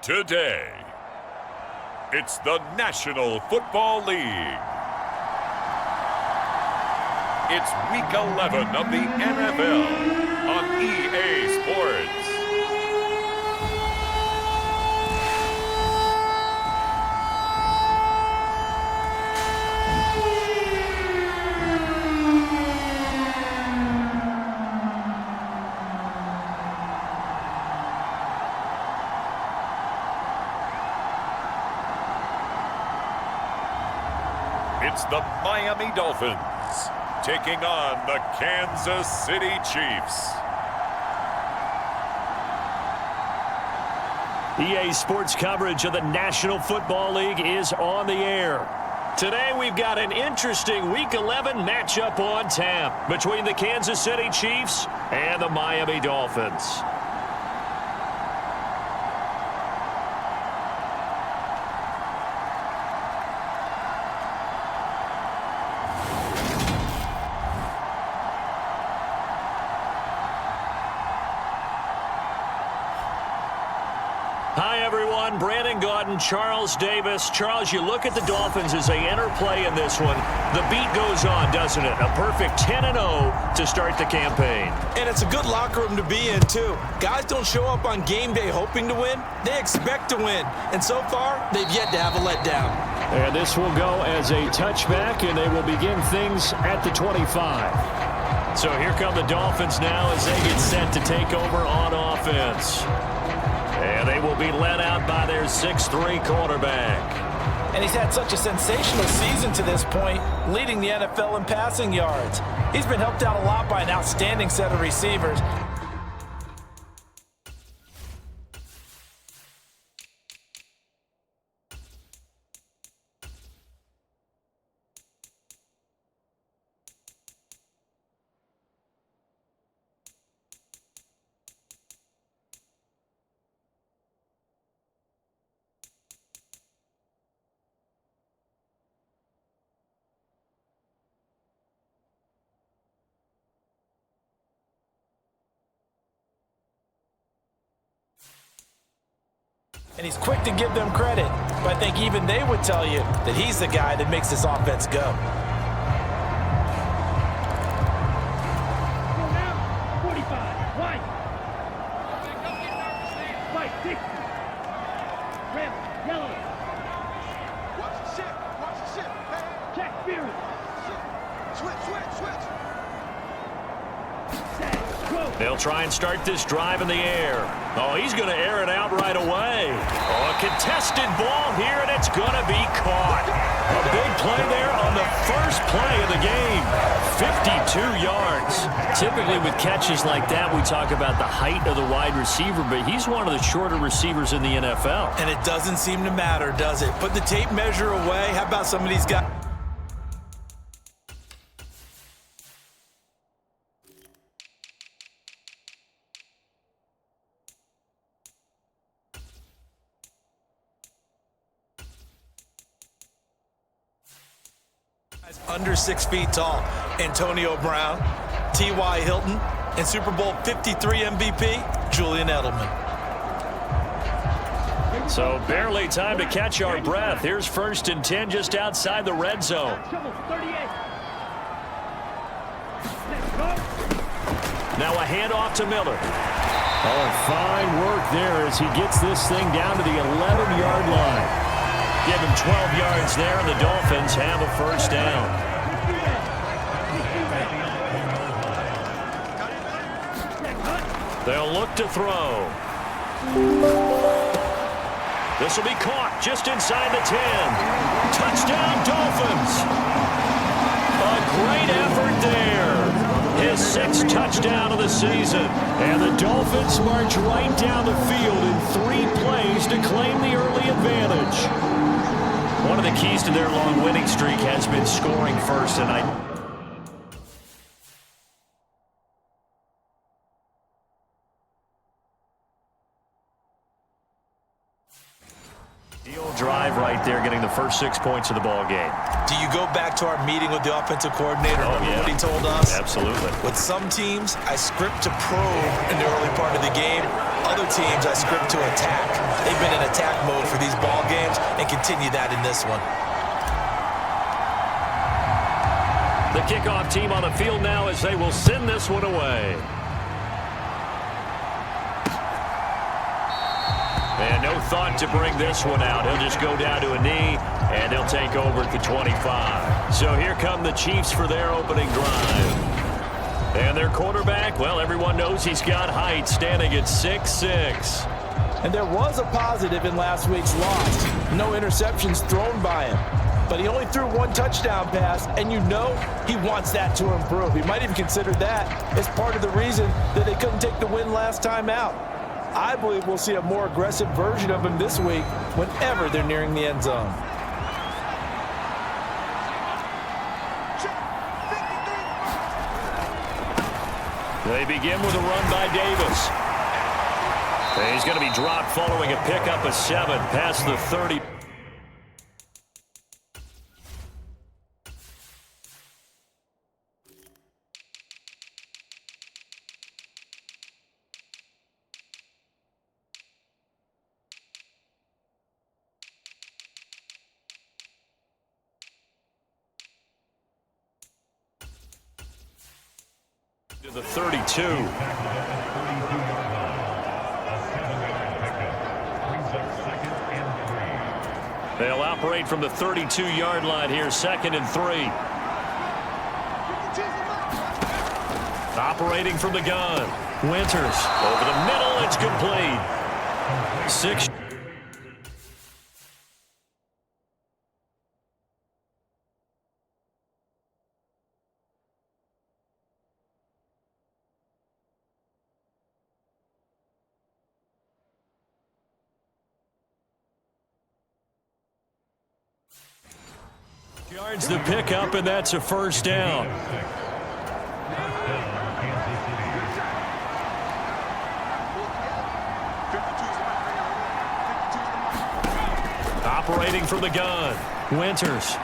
Today, it's the National Football League. It's Week 11 of the NFL on EA Sports. It's the Miami Dolphins taking on the Kansas City Chiefs. EA Sports coverage of the National Football League is on the air. Today we've got an interesting Week 11 matchup on tap between the Kansas City Chiefs and the Miami Dolphins. Hi, everyone. Brandon Gaudin, Charles Davis. Charles, you look at the Dolphins as they enter play in this one. The beat goes on, doesn't it? A perfect 10-0 to start the campaign. And it's a good locker room to be in, too. Guys don't show up on game day hoping to win. They expect to win. And so far, they've yet to have a letdown. And this will go as a touchback, and they will begin things at the 25. So here come the Dolphins now as they get set to take over on offense. And they will be led out by their 6'3" quarterback. And he's had such a sensational season to this point, leading the NFL in passing yards. He's been helped out a lot by an outstanding set of receivers. And he's quick to give them credit, but I think even they would tell you that he's the guy that makes this offense go. Go now, 45, white. White, 60. Red, yellow. Watch the ship, watch the ship. Hey. Check spirit. Switch. Set, go. They'll try and start this drive in the air. Oh, he's going to air it out right away. Oh, a contested ball here, and it's going to be caught. A big play there on the first play of the game. 52 yards. Typically with catches like that, we talk about the height of the wide receiver, but he's one of the shorter receivers in the NFL. And it doesn't seem to matter, does it? Put the tape measure away. How about some of these guys? Under 6 feet tall. Antonio Brown, T.Y. Hilton, and Super Bowl 53 MVP, Julian Edelman. So barely time to catch our breath. Here's 1st and 10 just outside the red zone. Now a handoff to Miller. Oh, fine work there as he gets this thing down to the 11-yard line. Give him 12 yards there, and the Dolphins have a first down. They'll look to throw. This will be caught just inside the 10. Touchdown, Dolphins. A great effort there. His 6th touchdown of the season. And the Dolphins march right down the field in 3 plays to claim the early advantage. One of the keys to their long winning streak has been scoring first tonight. Deal drive right there, getting the first 6 points of the ball game. Do you go back to our meeting with the offensive coordinator? Oh, yeah. What he told us? Absolutely. With some teams, I script to probe in the early part of the game. Other teams are script to attack. They've been in attack mode for these ball games and continue that in this one. The kickoff team on the field now as they will send this one away. And no thought to bring this one out. He'll just go down to a knee, and they'll take over at the 25. So here come the Chiefs for their opening drive. And their quarterback, well, everyone knows he's got height, standing at 6'6". And there was a positive in last week's loss. No interceptions thrown by him. But he only threw one touchdown pass, and you know he wants that to improve. He might even consider that as part of the reason that they couldn't take the win last time out. I believe we'll see a more aggressive version of him this week whenever they're nearing the end zone. They begin with a run by Davis. And he's going to be dropped following a pickup of 7 past the 30. To the 32. They'll operate from the 32-yard line here, 2nd and 3. Operating from the gun. Winters over the middle, it's complete. 6. Yards the pickup, and that's a first down. Operating from the gun. Winters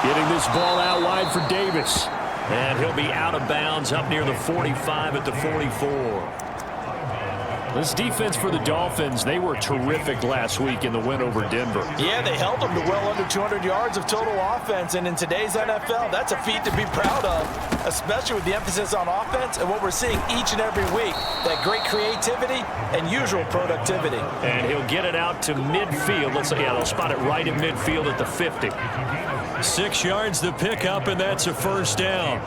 getting this ball out wide for Davis. And he'll be out of bounds up near the 45 at the 44. This defense for the Dolphins, they were terrific last week in the win over Denver. Yeah, they held them to well under 200 yards of total offense, and in today's NFL, that's a feat to be proud of, especially with the emphasis on offense and what we're seeing each and every week, that great creativity and usual productivity. And he'll get it out to midfield. Let's say, yeah, they'll spot it right in midfield at the 50. 6 yards the pickup, and that's a first down.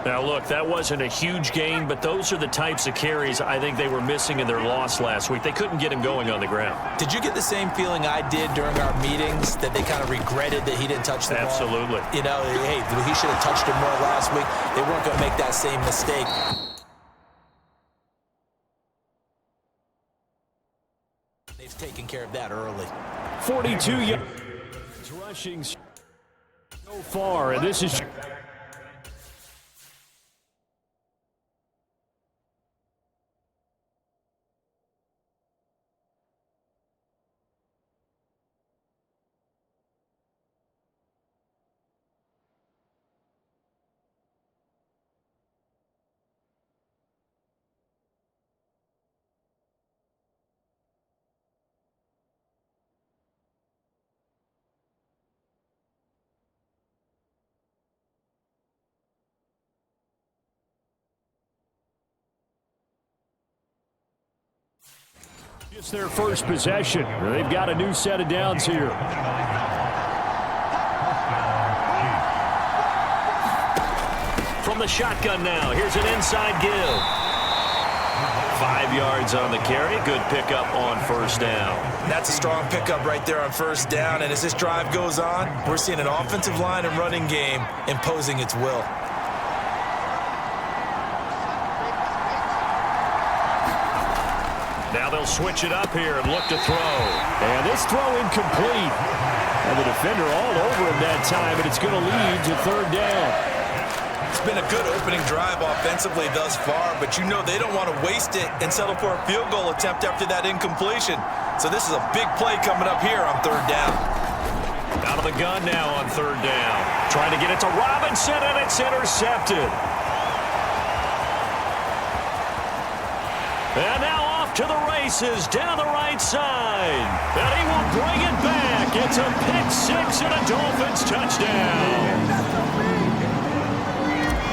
Now, look, that wasn't a huge gain, but those are the types of carries I think they were missing in their loss last week. They couldn't get him going on the ground. Did you get the same feeling I did during our meetings, that they kind of regretted that he didn't touch the ball? Absolutely. You know, hey, he should have touched it more last week. They weren't going to make that same mistake. They've taken care of that early. 42 yards rushing so far, and this is... It's their first possession. They've got a new set of downs here. From the shotgun now, here's an inside give. 5 yards on the carry. Good pickup on first down. That's a strong pickup right there on first down. And as this drive goes on, we're seeing an offensive line and running game imposing its will. Now they'll switch it up here and look to throw. And this throw incomplete. And the defender all over him that time, and it's going to lead to third down. It's been a good opening drive offensively thus far, but you know they don't want to waste it and settle for a field goal attempt after that incompletion. So this is a big play coming up here on third down. Out of the gun now on third down. Trying to get it to Robinson, and it's intercepted. And now off off to the races down the right side. And he will bring it back. It's a pick-6 and a Dolphins touchdown.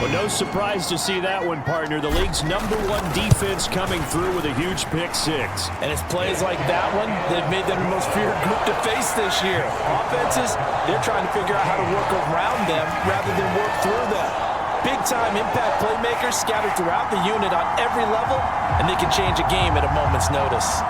Well, no surprise to see that one, partner. The league's #1 defense coming through with a huge pick-6. And it's plays like that one that have made them the most feared group to face this year. Offenses, they're trying to figure out how to work around them rather than work through them. Big-time impact playmakers scattered throughout the unit on every level, and they can change a game at a moment's notice.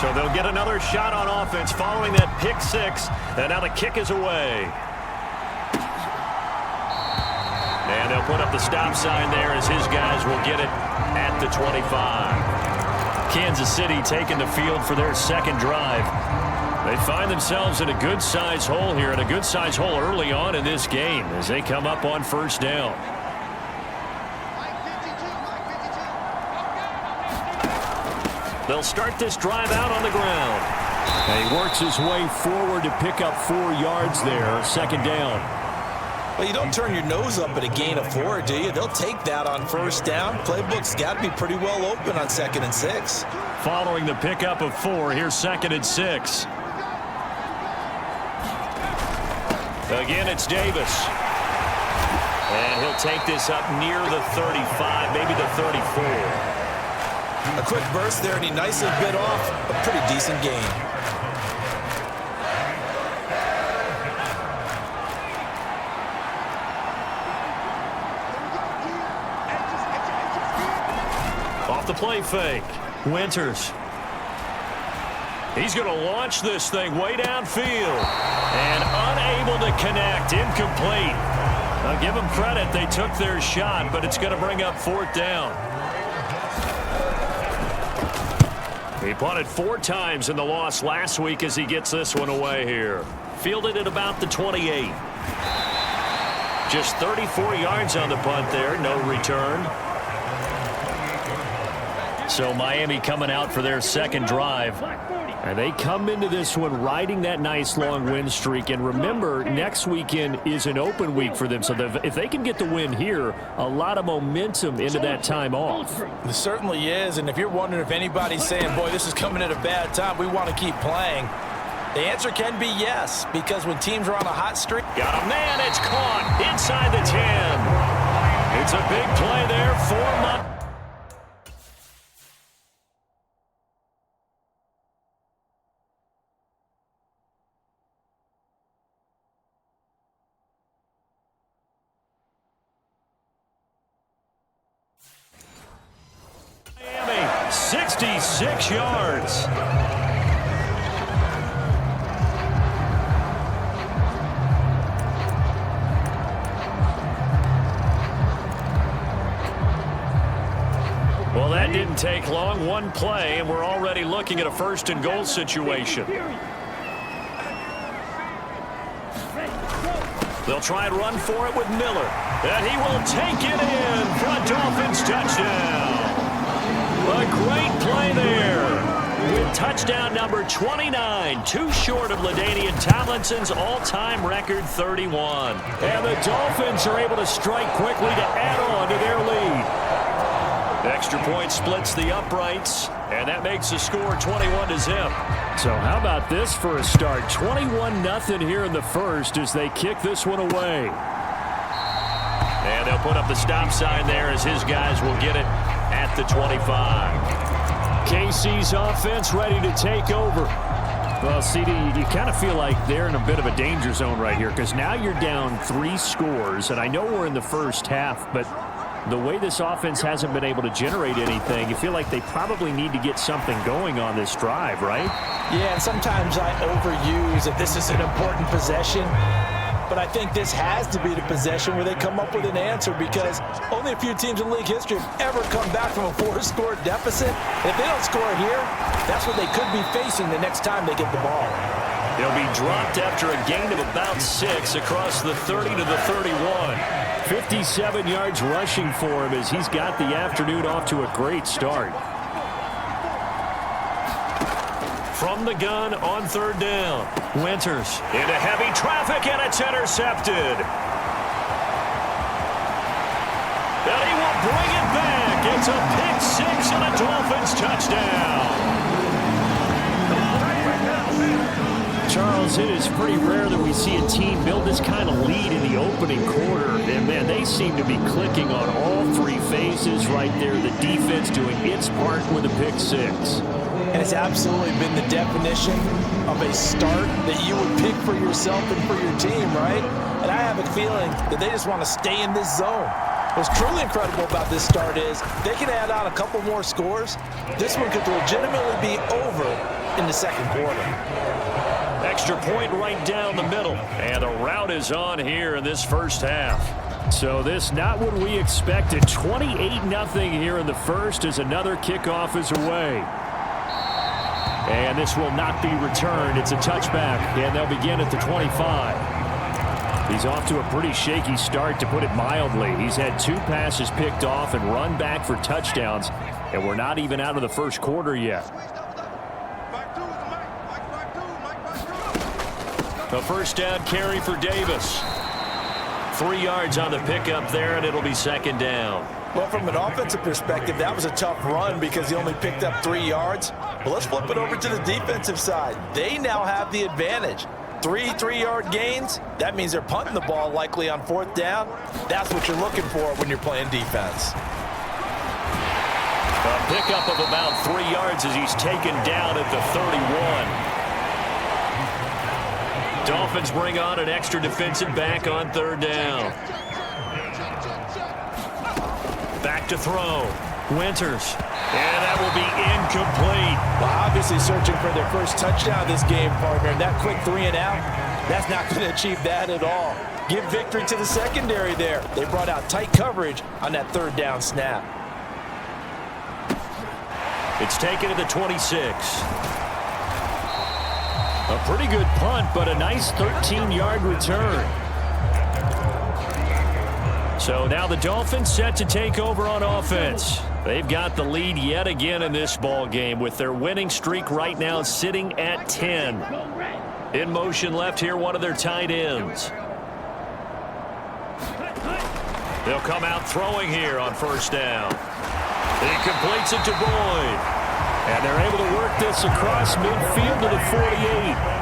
So they'll get another shot on offense following that pick-6, and now the kick is away. And they'll put up the stop sign there as his guys will get it at the 25. Kansas City taking the field for their second drive. They find themselves in a good-sized hole here, and a good-sized hole early on in this game as they come up on first down. They'll start this drive out on the ground. And he works his way forward to pick up 4 yards there, second down. Well, you don't turn your nose up at a gain of 4, do you? They'll take that on first down. Playbook's got to be pretty well open on 2nd and 6. Following the pickup of 4, here's 2nd and 6. Again, it's Davis. And he'll take this up near the 35, maybe the 34. A quick burst there, and he nicely bit off a pretty decent gain. Off the play fake, Winters. He's going to launch this thing way downfield. And unable to connect, incomplete. Now give them credit, they took their shot, but it's going to bring up 4th down. He punted 4 times in the loss last week as he gets this one away here. Fielded at about the 28. Just 34 yards on the punt there, no return. So Miami coming out for their second drive. And they come into this one riding that nice long win streak. And remember, next weekend is an open week for them. So if they can get the win here, a lot of momentum into that time off. It certainly is. And if you're wondering if anybody's saying, boy, this is coming at a bad time, we want to keep playing, the answer can be yes. Because when teams are on a hot streak. Got a man, it's caught inside the 10. It's a big play there for Miami. Miami, 66 yards. Well, that didn't take long. One play, and we're already looking at a 1st and goal situation. They'll try and run for it with Miller. And he will take it in for a Dolphins touchdown. A great play there. With touchdown number 29, too short of LaDainian Tomlinson's all-time record 31. And the Dolphins are able to strike quickly to add on to their lead. Extra point splits the uprights, and that makes the score 21-0. So how about this for a start? 21-0 here in the first as they kick this one away. And they'll put up the stop sign there as his guys will get it at the 25. KC's offense ready to take over. Well, CD, you kind of feel like they're in a bit of a danger zone right here because now you're down 3 scores, and I know we're in the first half, but the way this offense hasn't been able to generate anything, you feel like they probably need to get something going on this drive, right? Yeah, and sometimes I overuse if this is an important possession. but I think this has to be the possession where they come up with an answer, because only a few teams in league history have ever come back from a 4-score deficit. If they don't score here, that's what they could be facing the next time they get the ball. He'll be dropped after a gain of about 6 across the 30 to the 31. 57 yards rushing for him as he's got the afternoon off to a great start. From the gun on 3rd down. Winters into heavy traffic, and it's intercepted. And he will bring it back. It's a pick 6 and a Dolphins touchdown. Charles, it is pretty rare that we see a team build this kind of lead in the opening quarter. And, man, they seem to be clicking on all 3 phases right there. The defense doing its part with a pick 6. And it's absolutely been the definition of a start that you would pick for yourself and for your team, right? And I have a feeling that they just want to stay in this zone. What's truly incredible about this start is they can add on a couple more scores. This one could legitimately be over in the 2nd quarter. Extra point right down the middle. And the route is on here in this first half. So this not what we expected. 28-0 here in the first as another kickoff is away. And this will not be returned. It's a touchback, and they'll begin at the 25. He's off to a pretty shaky start, to put it mildly. He's had 2 passes picked off and run back for touchdowns, and we're not even out of the first quarter yet. A first down carry for Davis. 3 yards on the pickup there, and it'll be 2nd down. Well, from an offensive perspective, that was a tough run because he only picked up 3 yards. But let's flip it over to the defensive side. They now have the advantage. 3 3-yard gains, that means they're punting the ball likely on 4th down. That's what you're looking for when you're playing defense. A pickup of about 3 yards as he's taken down at the 31. Dolphins bring on an extra defensive back on 3rd down. Back to throw. Winters. And that will be incomplete. Well, obviously searching for their first touchdown this game, partner. And that quick 3 and out, that's not going to achieve that at all. Give victory to the secondary there. They brought out tight coverage on that 3rd down snap. It's taken to the 26. A pretty good punt, but a nice 13-yard return. So now the Dolphins set to take over on offense. They've got the lead yet again in this ball game with their winning streak right now sitting at 10. In motion left here, one of their tight ends. They'll come out throwing here on 1st down. He completes it to Boyd. And they're able to work this across midfield to the 48.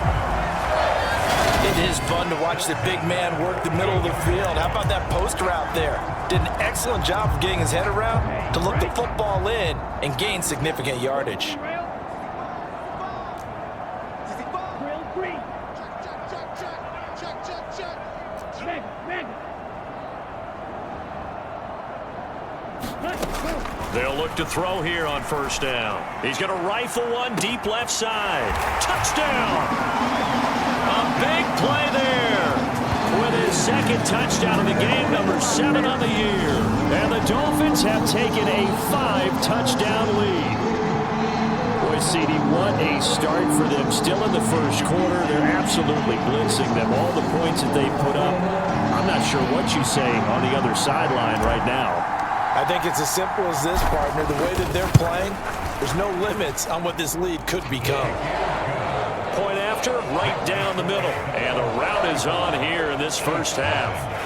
It is fun to watch the big man work the middle of the field. How about that post route there? Did an excellent job of getting his head around to look the football in and gain significant yardage. They'll look to throw here on 1st down. He's going to rifle one deep left side. Touchdown! A big play there with his 2nd touchdown of the game, number 7 on the year. And the Dolphins have taken a 5-touchdown lead. Boy, CD, what a start for them. Still in the first quarter, they're absolutely blitzing them. All the points that they put up, I'm not sure what you say on the other sideline right now. I think it's as simple as this, partner. The way that they're playing, there's no limits on what this lead could become. Point after, right down the middle. And the route is on here in this first half.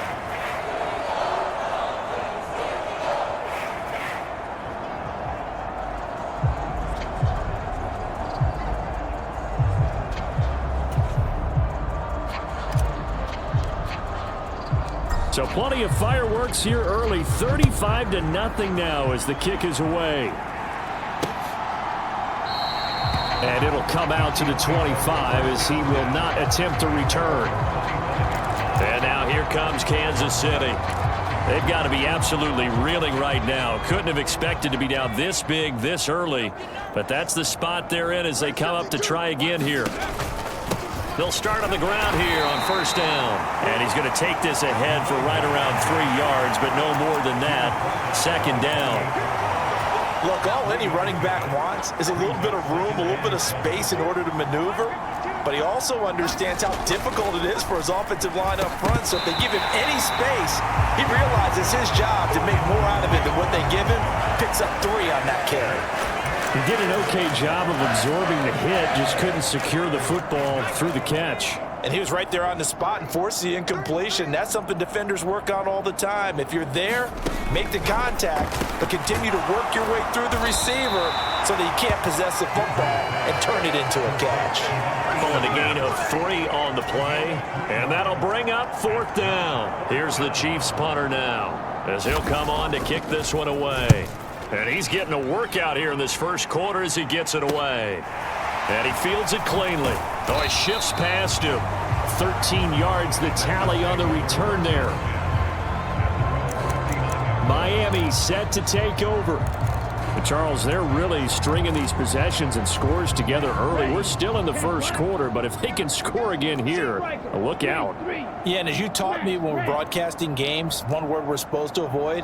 So plenty of fireworks here early. 35-0 now as the kick is away. And it'll come out to the 25 as he will not attempt to return. And now here comes Kansas City. They've got to be absolutely reeling right now. Couldn't have expected to be down this big this early. But that's the spot they're in as they come up to try again here. They'll start on the ground here on first down. And he's going to take this ahead for right around 3 yards, but no more than that. Second down. Look, all any running back wants is a little bit of room, a little bit of space in order to maneuver. But he also understands how difficult it is for his offensive line up front. So if they give him any space, he realizes his job to make more out of it than what they give him. Picks up 3 on that carry. He did an okay job of absorbing the hit, just couldn't secure the football through the catch. And he was right there on the spot and forced the incompletion. That's something defenders work on all the time. If you're there, make the contact, but continue to work your way through the receiver so that you can't possess the football and turn it into a catch. Pulling a gain of 3 on the play, and that'll bring up fourth down. Here's the Chiefs punter now, as he'll come on to kick this one away. And he's getting a workout here in this first quarter as he gets it away. And he fields it cleanly. Oh, he shifts past him. 13 yards, the tally on the return there. Miami set to take over. But Charles, they're really stringing these possessions and scores together early. We're still in the first quarter, but if they can score again here, look out. Yeah, and as you taught me when we're broadcasting games, one word we're supposed to avoid,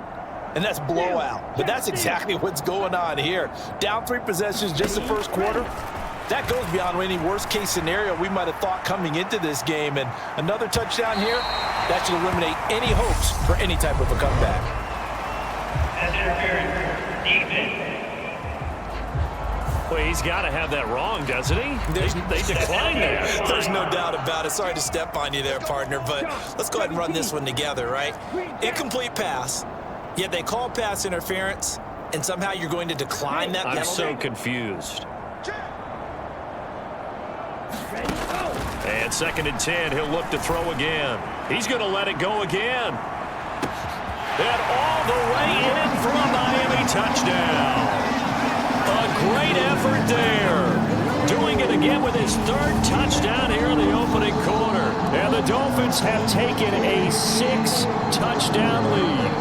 and that's blowout. But that's exactly what's going on here. Down 3 possessions just the first quarter. That goes beyond any worst-case scenario we might have thought coming into this game. And another touchdown here, that should eliminate any hopes for any type of a comeback. Well, he's got to have that wrong, doesn't he? They declined that. There's no doubt about it. Sorry to step on you there, partner, but let's go ahead and run this one together, right? Incomplete pass, yet they call pass interference, and somehow you're going to decline that penalty? I'm so confused. And 2nd and 10, he'll look to throw again. He's going to let it go again. And all the way in for a Miami touchdown. A great effort there. Doing it again with his 3rd touchdown here in the opening quarter. And the Dolphins have taken a 6-touchdown lead.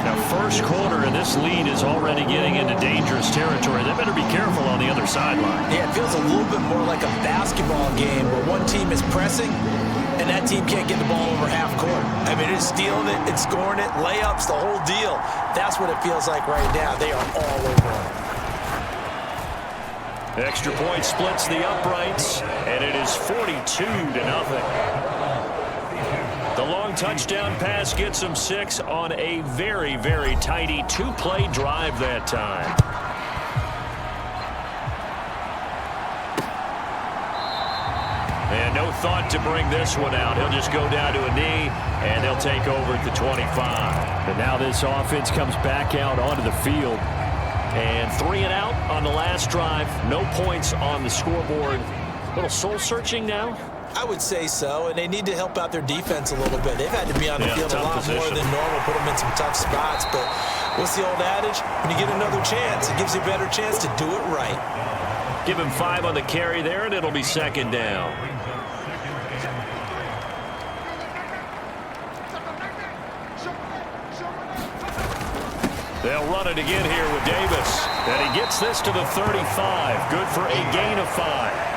Now, first quarter, and this lead is already getting into dangerous territory. They better be careful on the other sideline. Yeah, it feels a little bit more like a basketball game where one team is pressing and that team can't get the ball over half court. I mean, it's stealing it, it's scoring it, layups, the whole deal. That's what it feels like right now. They are all over it. Extra point splits the uprights, and it is 42-0. The long touchdown pass gets them 6 on a very, very tidy 2-play drive that time. And no thought to bring this one out. He'll just go down to a knee, and they'll take over at the 25. But now this offense comes back out onto the field. And 3 and out on the last drive. No points on the scoreboard. A little soul-searching now. I would say so, and they need to help out their defense a little bit. They've had to be on the field a lot more than normal, put them in some tough spots. But what's the old adage? When you get another chance, it gives you a better chance to do it right. Give him 5 on the carry there, and it'll be 2nd down. They'll run it again here with Davis. And he gets this to the 35. Good for a gain of 5.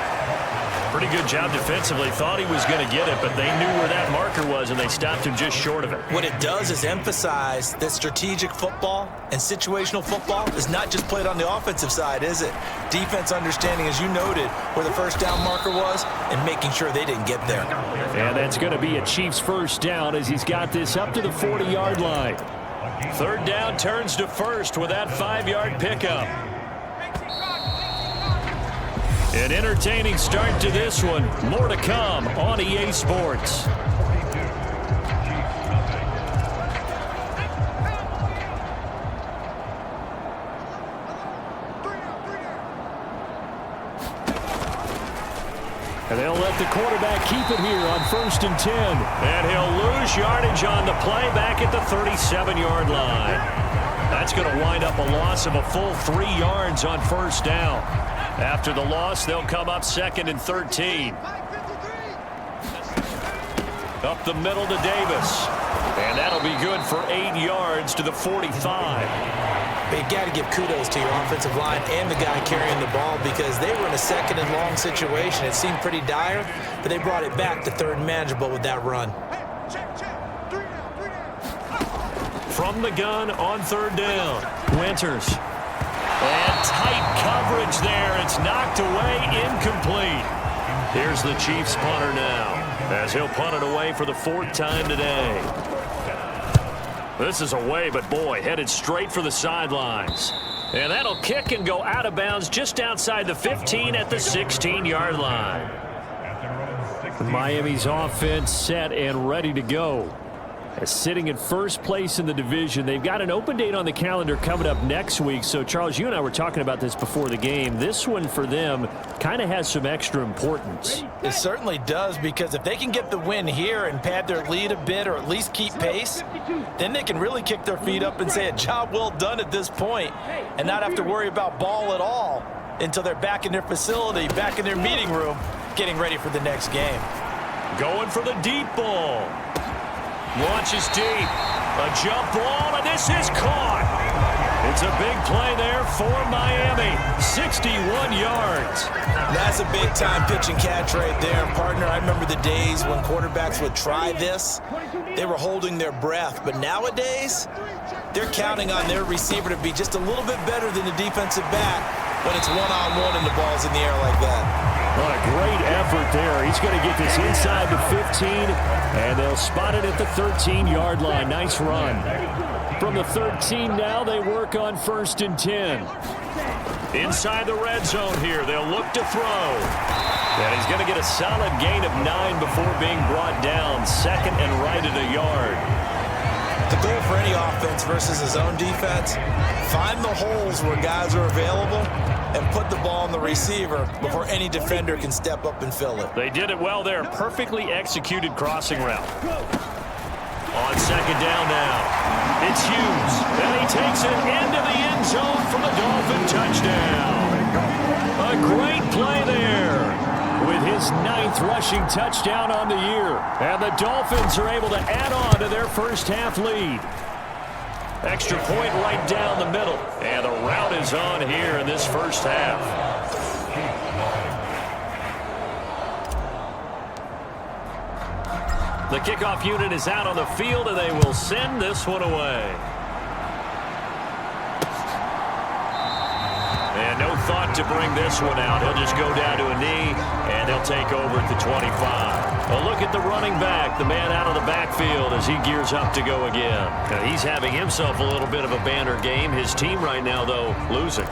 Pretty good job defensively. Thought he was going to get it, but they knew where that marker was, and they stopped him just short of it. What it does is emphasize that strategic football and situational football is not just played on the offensive side, is it? Defense understanding, as you noted, where the first down marker was and making sure they didn't get there. And that's going to be a Chiefs first down as he's got this up to the 40-yard line. 3rd down turns to 1st with that 5-yard pickup. An entertaining start to this one. More to come on EA Sports. And they'll let the quarterback keep it here on 1st and 10. And he'll lose yardage on the play back at the 37-yard line. That's going to wind up a loss of a full 3 yards on 1st down. After the loss, they'll come up 2nd and 13. Up the middle to Davis. And that'll be good for 8 yards to the 45. But you got to give kudos to your offensive line and the guy carrying the ball because they were in a second and long situation. It seemed pretty dire, but they brought it back to third and manageable with that run. From the gun on third down, Winters. And tight coverage there. It's knocked away, incomplete. Here's the Chiefs punter now, as he'll punt it away for the 4th time today. This is away, but boy, headed straight for the sidelines. And that'll kick and go out of bounds just outside the 15 at the 16-yard line. Miami's offense set and ready to go. Sitting in first place in the division. They've got an open date on the calendar coming up next week. So, Charles, you and I were talking about this before the game. This one for them kind of has some extra importance. It certainly does, because if they can get the win here and pad their lead a bit or at least keep pace, then they can really kick their feet up and say a job well done at this point and not have to worry about ball at all until they're back in their facility, back in their meeting room, getting ready for the next game. Going for the deep ball. Launches deep. A jump ball, and this is caught. It's a big play there for Miami. 61 yards. That's a big-time pitch and catch right there. And, partner, I remember the days when quarterbacks would try this. They were holding their breath. But nowadays, they're counting on their receiver to be just a little bit better than the defensive back when it's one-on-one and the ball's in the air like that. What a great effort there. He's going to get this inside the 15, and they'll spot it at the 13-yard line. Nice run. From the 13 now, they work on 1st and 10. Inside the red zone here, they'll look to throw. And he's going to get a solid gain of 9 before being brought down. 2nd and right at a yard. The goal for any offense versus his own defense, find the holes where guys are available and put the ball on the receiver before any defender can step up and fill it. They did it well there. Perfectly executed crossing route. On 2nd down now, it's Hughes. And he takes it into the end zone for the Dolphin touchdown. A great play there with his 9th rushing touchdown on the year. And the Dolphins are able to add on to their first half lead. Extra point right down the middle. And the route is on here in this first half. The kickoff unit is out on the field, and they will send this one away. And no thought to bring this one out. He'll just go down to a knee, and they'll take over at the 25. A look at the running back, the man out of the backfield as he gears up to go again. Now, he's having himself a little bit of a banner game. His team right now, though, losing.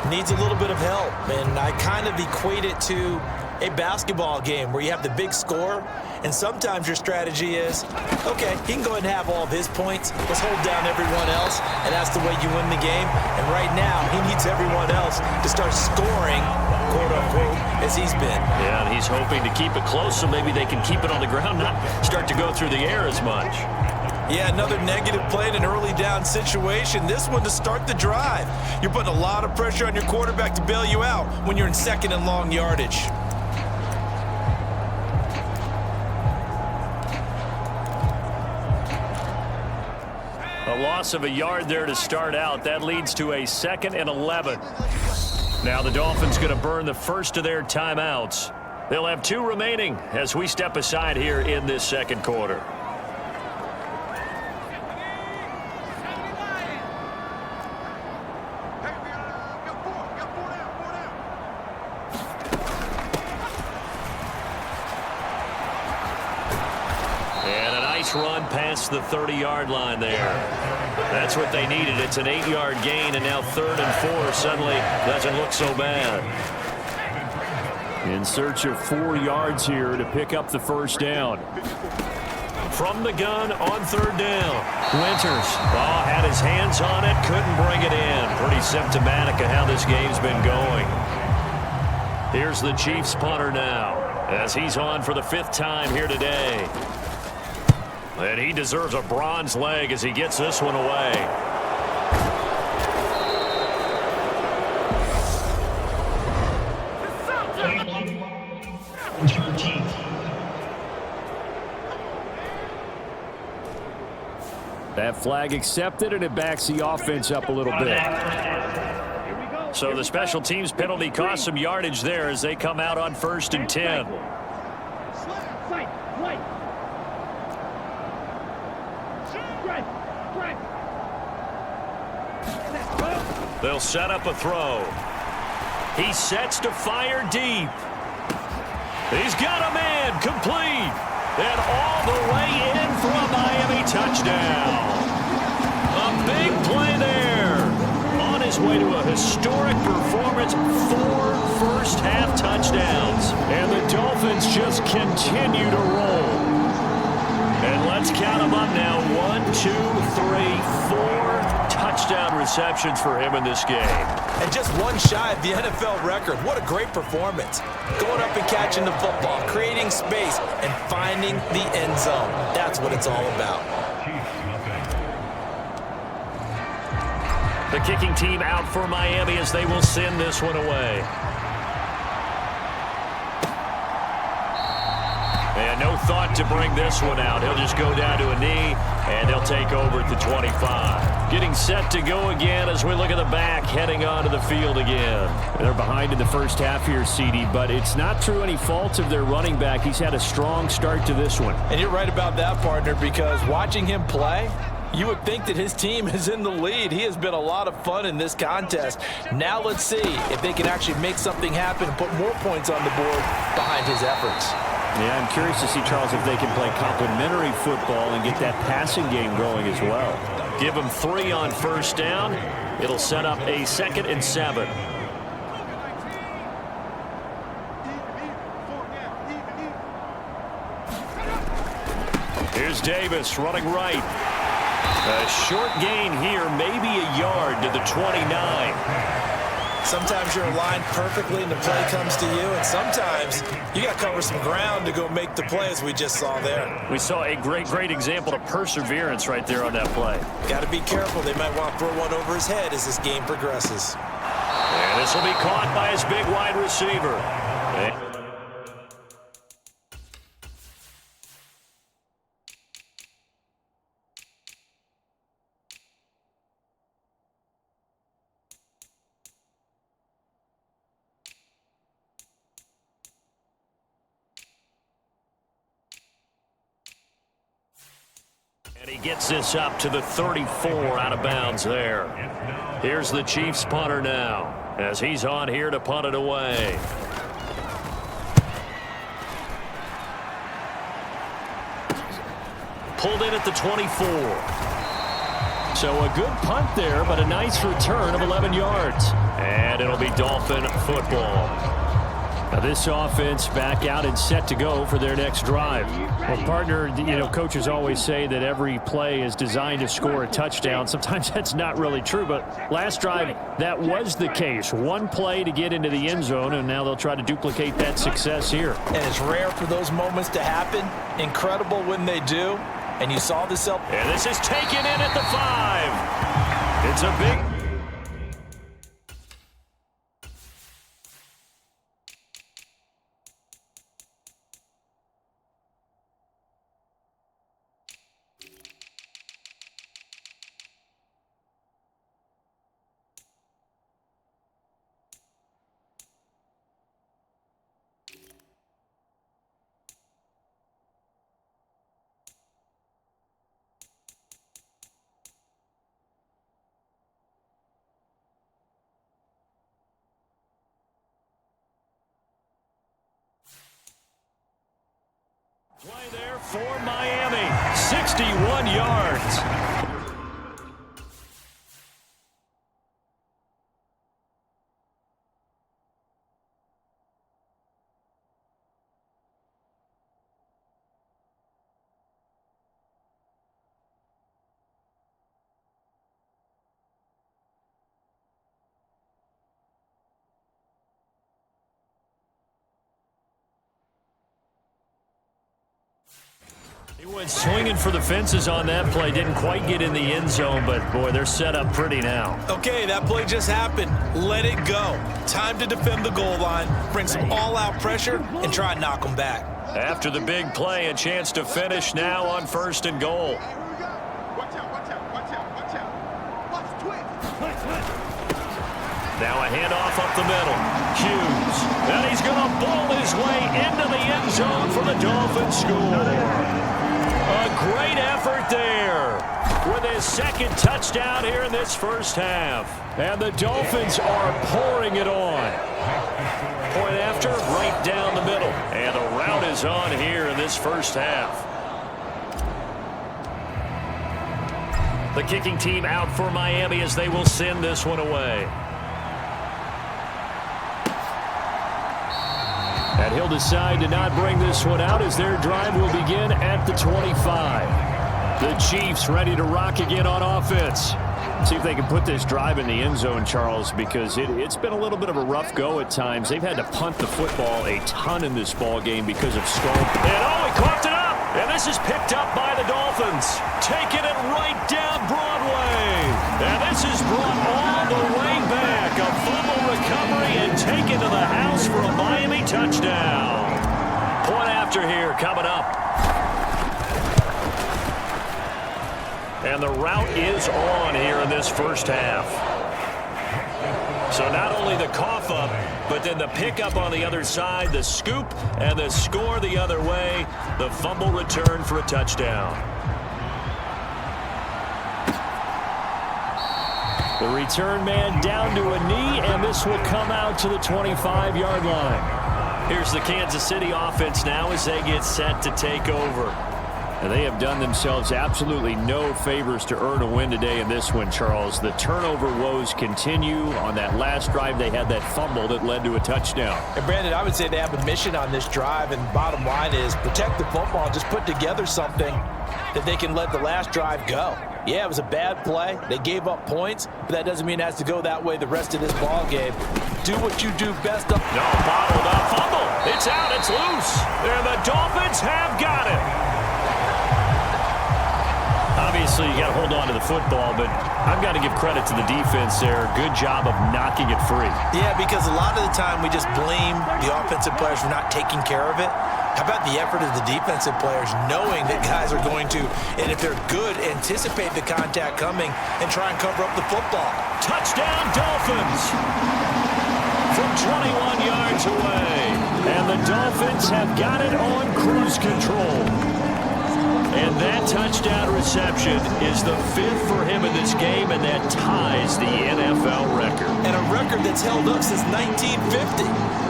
Needs a little bit of help, and I kind of equate it to a basketball game where you have the big score, and sometimes your strategy is, okay, he can go ahead and have all of his points. Let's hold down everyone else, and that's the way you win the game. And right now, he needs everyone else to start scoring, quote-unquote, as he's been. Yeah, and he's hoping to keep it close so maybe they can keep it on the ground, not start to go through the air as much. Yeah, another negative play in an early down situation. This one to start the drive. You're putting a lot of pressure on your quarterback to bail you out when you're in 2nd and long yardage. A loss of a yard there to start out. That leads to a 2nd and 11. Now the Dolphins going to burn the first of their timeouts. They'll have 2 remaining as we step aside here in this 2nd quarter. Run past the 30-yard line there. That's what they needed. It's an 8-yard gain, and now 3rd and 4 suddenly doesn't look so bad. In search of 4 yards here to pick up the first down. From the gun on 3rd down. Winters had his hands on it, couldn't bring it in. Pretty symptomatic of how this game's been going. Here's the Chiefs punter now as he's on for the 5th time here today. And he deserves a bronze leg as he gets this one away. That flag accepted, and it backs the offense up a little bit. So the special teams penalty cost some yardage there as they come out on 1st and 10. Sight, right. Strike. They'll set up a throw. He sets to fire deep. He's got a man, complete. And all the way in for a Miami touchdown. A big play there. On his way to a historic performance, 4 first-half touchdowns. And the Dolphins just continue to roll. And let's count them up now. 1, 2, 3, 4 touchdown receptions for him in this game. And just one shy of the NFL record. What a great performance. Going up and catching the football, creating space, and finding the end zone. That's what it's all about. The kicking team out for Miami as they will send this one away. And no thought to bring this one out. He'll just go down to a knee, and they'll take over at the 25. Getting set to go again as we look at the back, heading onto the field again. They're behind in the first half here, CD, but it's not through any fault of their running back. He's had a strong start to this one. And you're right about that, partner, because watching him play, you would think that his team is in the lead. He has been a lot of fun in this contest. Now let's see if they can actually make something happen and put more points on the board behind his efforts. Yeah, I'm curious to see, Charles, if they can play complementary football and get that passing game going as well. Give them 3 on 1st down. It'll set up a 2nd and 7. Here's Davis running right. A short gain here, maybe a yard to the 29. Sometimes you're aligned perfectly and the play comes to you, and sometimes you got to cover some ground to go make the play, as we just saw there. We saw a great example of perseverance right there on that play. Got to be careful. They might want to throw one over his head as this game progresses. And this will be caught by his big wide receiver. And he gets this up to the 34 out of bounds there. Here's the Chiefs punter now as he's on here to punt it away. Pulled in at the 24. So a good punt there, but a nice return of 11 yards. And it'll be Dolphin football. Now this offense back out and set to go for their next drive. Well, partner, you know, coaches always say that every play is designed to score a touchdown. Sometimes that's not really true, but last drive, that was the case. One play to get into the end zone, and now they'll try to duplicate that success here. And it's rare for those moments to happen. Incredible when they do. And you saw this up. And this is taken in at the 5. It's a big... Play there for Miami. 61 yards. He went swinging for the fences on that play. Didn't quite get in the end zone, but, boy, they're set up pretty now. Okay, that play just happened. Let it go. Time to defend the goal line, bring some all-out pressure, and try and knock them back. After the big play, a chance to finish now on 1st and goal. Watch out, watch out. Now a handoff up the middle. Hughes. And he's going to bowl his way into the end zone for the Dolphins score. A great effort there with his second touchdown here in this first half. And the Dolphins are pouring it on. Point after, right down the middle. And the route is on here in this first half. The kicking team out for Miami as they will send this one away. And he'll decide to not bring this one out as their drive will begin at the 25. The Chiefs ready to rock again on offense. See if they can put this drive in the end zone, Charles, because it's been a little bit of a rough go at times. They've had to punt the football a ton in this ball game because of storm. And he coughed it up. And this is picked up by the Dolphins. Taking it right down Broadway. And this is brought all the way back. A fumble recovery and taken to the house for a Miami touchdown. Point after here coming up. And the route is on here in this first half. So not only the cough up, but then the pickup on the other side, the scoop, and the score the other way. The fumble return for a touchdown. The return man down to a knee, and this will come out to the 25-yard line. Here's the Kansas City offense now as they get set to take over. And they have done themselves absolutely no favors to earn a win today in this one, Charles. The turnover woes continue. On that last drive, they had that fumble that led to a touchdown. And Brandon, I would say they have a mission on this drive, and the bottom line is protect the football, just put together something that they can let the last drive go. Yeah, it was a bad play. They gave up points, but that doesn't mean it has to go that way the rest of this ball game. Do what you do best. No, bottled up fumble. It's out. It's loose. And the Dolphins have got it. Obviously, you got to hold on to the football, but I've got to give credit to the defense there. Good job of knocking it free. Yeah, because a lot of the time we just blame the offensive players for not taking care of it. How about the effort of the defensive players knowing that guys are going to, and if they're good, anticipate the contact coming and try and cover up the football. Touchdown, Dolphins! From 21 yards away. And the Dolphins have got it on cruise control. And that touchdown reception is the 5th for him in this game, and that ties the NFL record. And a record that's held up since 1950.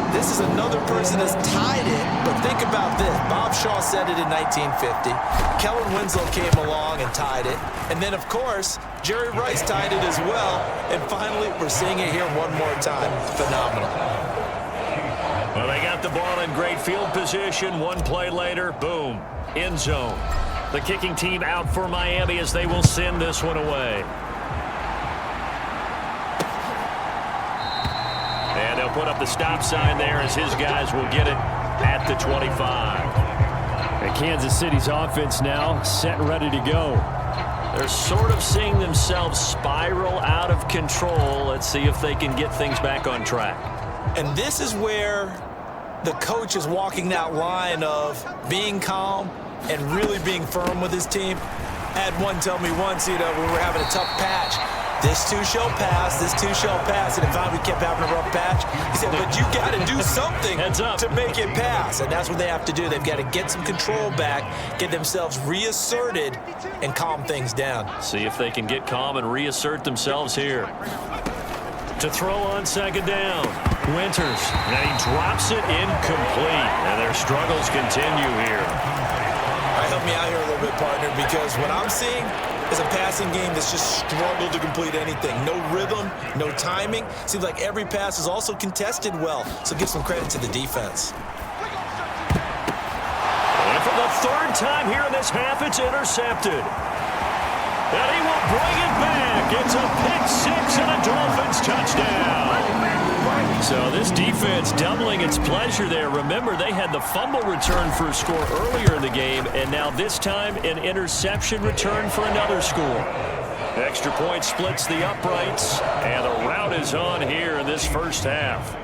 This is another person that's tied it, but think about this. Bob Shaw said it in 1950. Kellen Winslow came along and tied it. And then, of course, Jerry Rice tied it as well. And finally, we're seeing it here one more time. Phenomenal. Well, they got the ball in great field position. One play later, boom, end zone. The kicking team out for Miami as they will send this one away. And they'll put up the stop sign there as his guys will get it at the 25. And Kansas City's offense now set and ready to go. They're sort of seeing themselves spiral out of control. Let's see if they can get things back on track. And this is where the coach is walking that line of being calm and really being firm with his team. I had one tell me once, when we were having a tough patch, this too shall pass, this too shall pass. And if we kept having a rough patch, he said, but you got to do something to make it pass. And that's what they have to do. They've got to get some control back, get themselves reasserted, and calm things down. See if they can get calm and reassert themselves here. To throw on second down, Winters. And he drops it incomplete. And their struggles continue here. All right, help me out here a little bit, partner, because what I'm seeing is a passing game that's just struggled to complete anything. No rhythm, no timing. Seems like every pass is also contested well, so give some credit to the defense. And for the third time here in this half, it's intercepted. And he will bring it back. It's a pick six and a Dolphins touchdown. So this defense doubling its pleasure there. Remember, they had the fumble return for a score earlier in the game, and now this time an interception return for another score. Extra point splits the uprights, and the route is on here in this first half.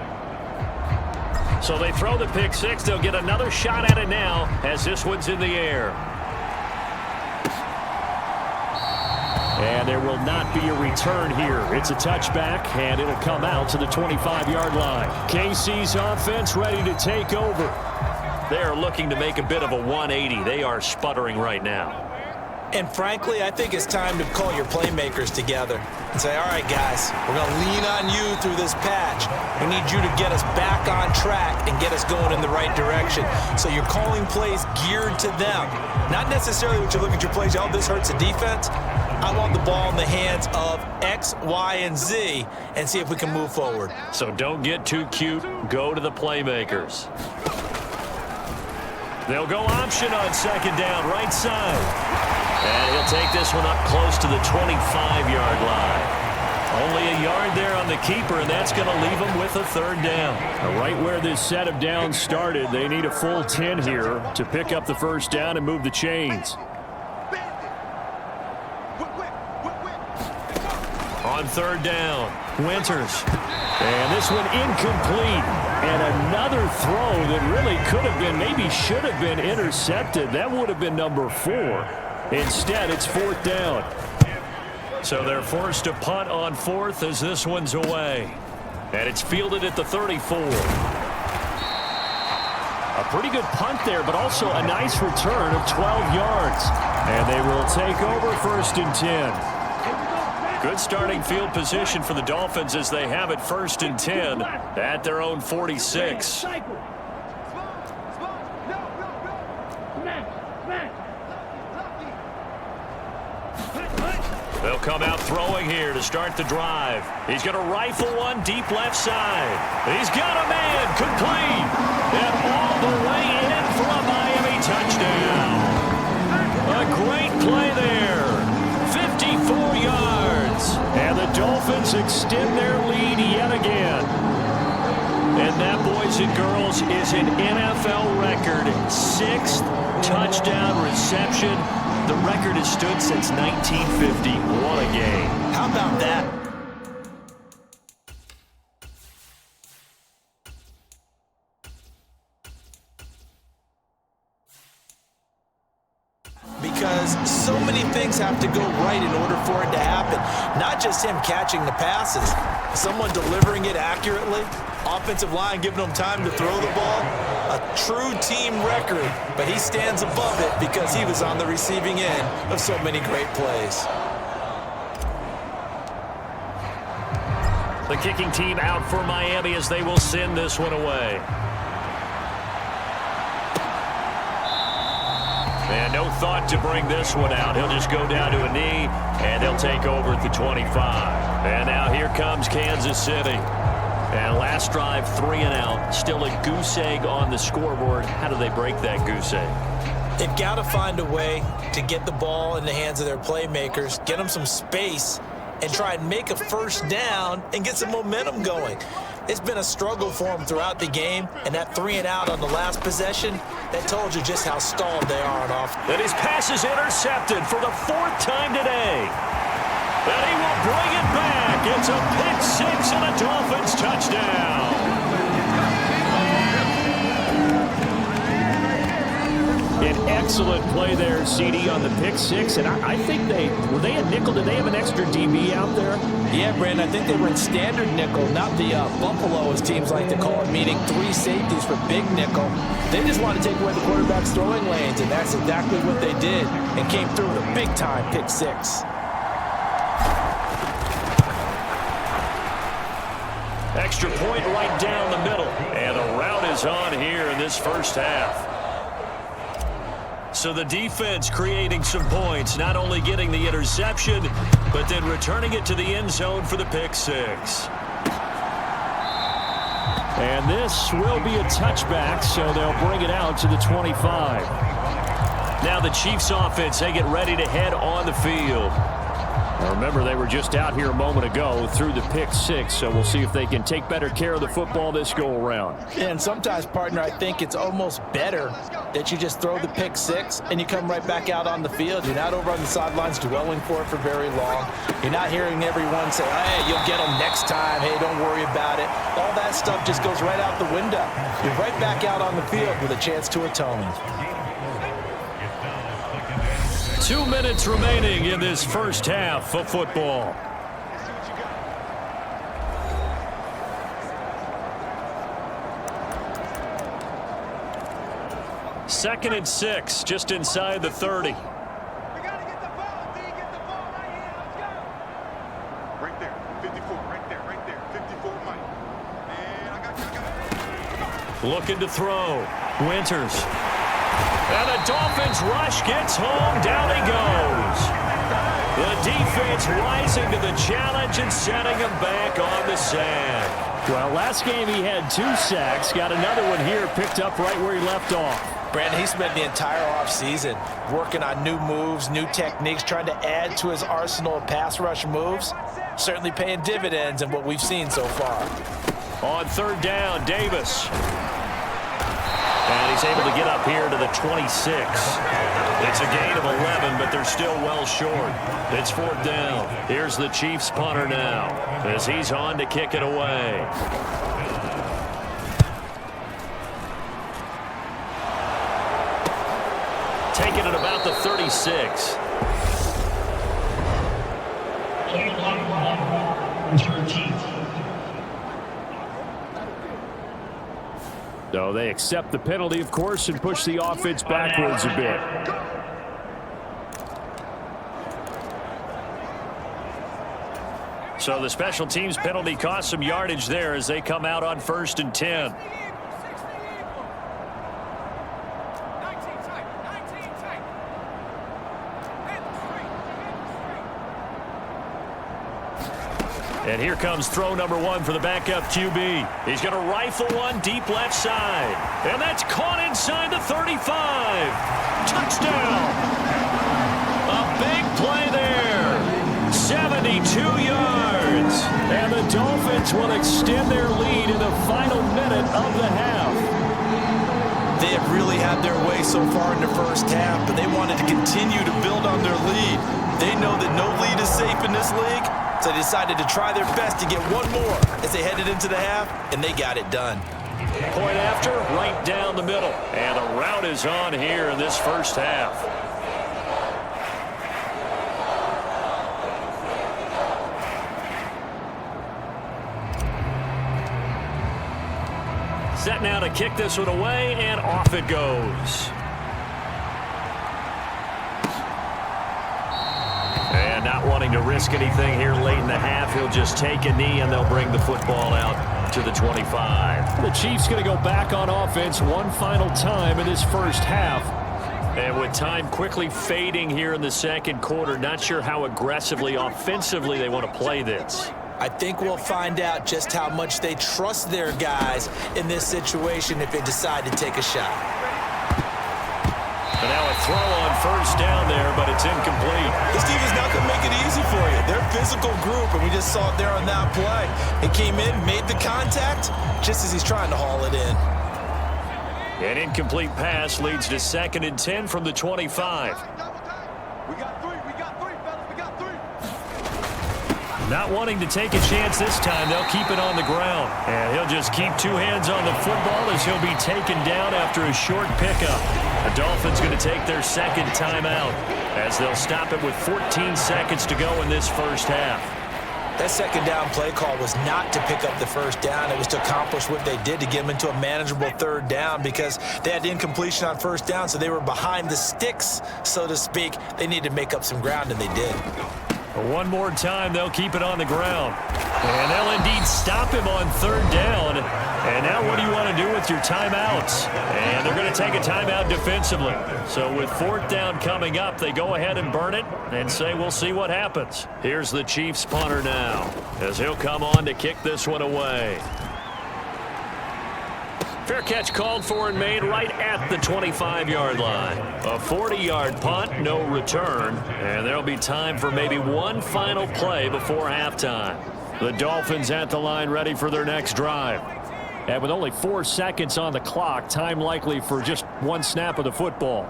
So they throw the pick six. They'll get another shot at it now as this one's in the air. And there will not be a return here. It's a touchback, and it'll come out to the 25-yard line. KC's offense ready to take over. They're looking to make a bit of a 180. They are sputtering right now. And frankly, I think it's time to call your playmakers together and say, all right, guys, we're going to lean on you through this patch. We need you to get us back on track and get us going in the right direction. So you're calling plays geared to them. Not necessarily what you look at your plays, oh, this hurts the defense. I want the ball in the hands of X, Y, and Z and see if we can move forward. So don't get too cute. Go to the playmakers. They'll go option on second down, right side. And he'll take this one up close to the 25-yard line. Only a yard there on the keeper, and that's going to leave him with a third down. Right where this set of downs started, they need a full 10 here to pick up the first down and move the chains. On third down, Winters. And this one incomplete. And another throw that really could have been, maybe should have been intercepted. That would have been number 4. Instead, it's fourth down. So they're forced to punt on fourth as this one's away. And it's fielded at the 34. A pretty good punt there, but also a nice return of 12 yards. And they will take over first and 10. Good starting field position for the Dolphins as they have it first and 10 at their own 46. They'll come out throwing here to start the drive. He's going to rifle one deep left side. He's got a man complete. And all the way in for a Miami touchdown. A great play there. 54 yards. And the Dolphins extend their lead yet again. And that, boys and girls, is an NFL record. 6th touchdown reception. The record has stood since 1950. What a game. How about that? Because so many things have to go right in order for it to happen. Not just him catching the passes, someone delivering it accurately, offensive line giving him time to throw the ball. A true team record, but he stands above it because he was on the receiving end of so many great plays. The kicking team out for Miami as they will send this one away. And no thought to bring this one out. He'll just go down to a knee, and they'll take over at the 25. And now here comes Kansas City. And last drive, 3 and out. Still a goose egg on the scoreboard. How do they break that goose egg? They've got to find a way to get the ball in the hands of their playmakers, get them some space, and try and make a first down and get some momentum going. It's been a struggle for them throughout the game, and that 3 and out on the last possession, that told you just how stalled they are on offense. And his pass is intercepted for the 4th time today. And he will bring it back. It's a pick 6 and a Dolphins touchdown. An excellent play there, CD, on the pick 6. And I think were they a nickel? Did they have an extra DB out there? Yeah, Brandon, I think they were in standard nickel, not the Buffalo, as teams like to call it, meaning 3 safeties for big nickel. They just want to take away the quarterback's throwing lanes, and that's exactly what they did, and came through with a big-time pick 6. Extra point right down the middle. And the route is on here in this first half. So the defense creating some points, not only getting the interception, but then returning it to the end zone for the pick 6. And this will be a touchback, so they'll bring it out to the 25. Now the Chiefs offense, they get ready to head on the field. Now remember, they were just out here a moment ago through the pick 6, so we'll see if they can take better care of the football this go-around. And sometimes, partner, I think it's almost better that you just throw the pick 6 and you come right back out on the field. You're not over on the sidelines dwelling for it for very long. You're not hearing everyone say, hey, you'll get them next time. Hey, don't worry about it. All that stuff just goes right out the window. You're right back out on the field with a chance to atone. 2 minutes remaining in this first half of football. Let's see what you got. 2nd and 6, just inside the 30. We gotta get the ball, D. Get the ball right here. Let's go. Right there. 54. Right there. Right there. 54, Mike. And I got you. Looking to throw. Winters. And the Dolphins rush gets home. Down he goes. The defense rising to the challenge and setting him back on the sand. Well, last game he had 2 sacks. Got another one here picked up right where he left off. Brandon, he spent the entire offseason working on new moves, new techniques, trying to add to his arsenal of pass rush moves. Certainly paying dividends in what we've seen so far. On 3rd down, Davis. And he's able to get up here to the 26. It's a gain of 11, but they're still well short. It's 4th down. Here's the Chiefs punter now as he's on to kick it away. Taking it about the 36. So they accept the penalty, of course, and push the offense backwards a bit. So the special teams penalty cost some yardage there as they come out on 1st and 10. And here comes throw number 1 for the backup QB. He's going to rifle one deep left side. And that's caught inside the 35. Touchdown. A big play there. 72 yards. And the Dolphins will extend their lead in the final minute of the half. They have really had their way so far in the first half, but they wanted to continue to build on their lead. They know that no lead is safe in this league, so they decided to try their best to get one more as they headed into the half, and they got it done. Point after, right down the middle. And the route is on here in this first half. Set now to kick this one away, and off it goes. And not wanting to risk anything here late in the half, he'll just take a knee, and they'll bring the football out to the 25. The Chiefs going to go back on offense one final time in this first half. And with time quickly fading here in the second quarter, not sure how aggressively, offensively they want to play this. I think we'll find out just how much they trust their guys in this situation if they decide to take a shot. And now a throw on 1st down there, but it's incomplete. This team is not going to make it easy for you. They're a physical group, and we just saw it there on that play. He came in, made the contact, just as he's trying to haul it in. An incomplete pass leads to 2nd and 10 from the 25. We got 3. We got 3, fellas. We got 3. Not wanting to take a chance this time, they'll keep it on the ground. And he'll just keep 2 hands on the football as he'll be taken down after a short pickup. The Dolphins going to take their 2nd timeout as they'll stop it with 14 seconds to go in this first half. That 2nd down play call was not to pick up the 1st down. It was to accomplish what they did to get them into a manageable 3rd down because they had incompletion on 1st down, so they were behind the sticks, so to speak. They needed to make up some ground, and they did. One more time, they'll keep it on the ground. And they'll indeed stop him on 3rd down. And now what do you want to do with your timeouts? And they're going to take a timeout defensively. So with 4th down coming up, they go ahead and burn it and say we'll see what happens. Here's the Chiefs punter now as he'll come on to kick this one away. Fair catch called for and made right at the 25-yard line. A 40-yard punt, no return, and there'll be time for maybe one final play before halftime. The Dolphins at the line ready for their next drive. And with only 4 seconds on the clock, time likely for just one snap of the football.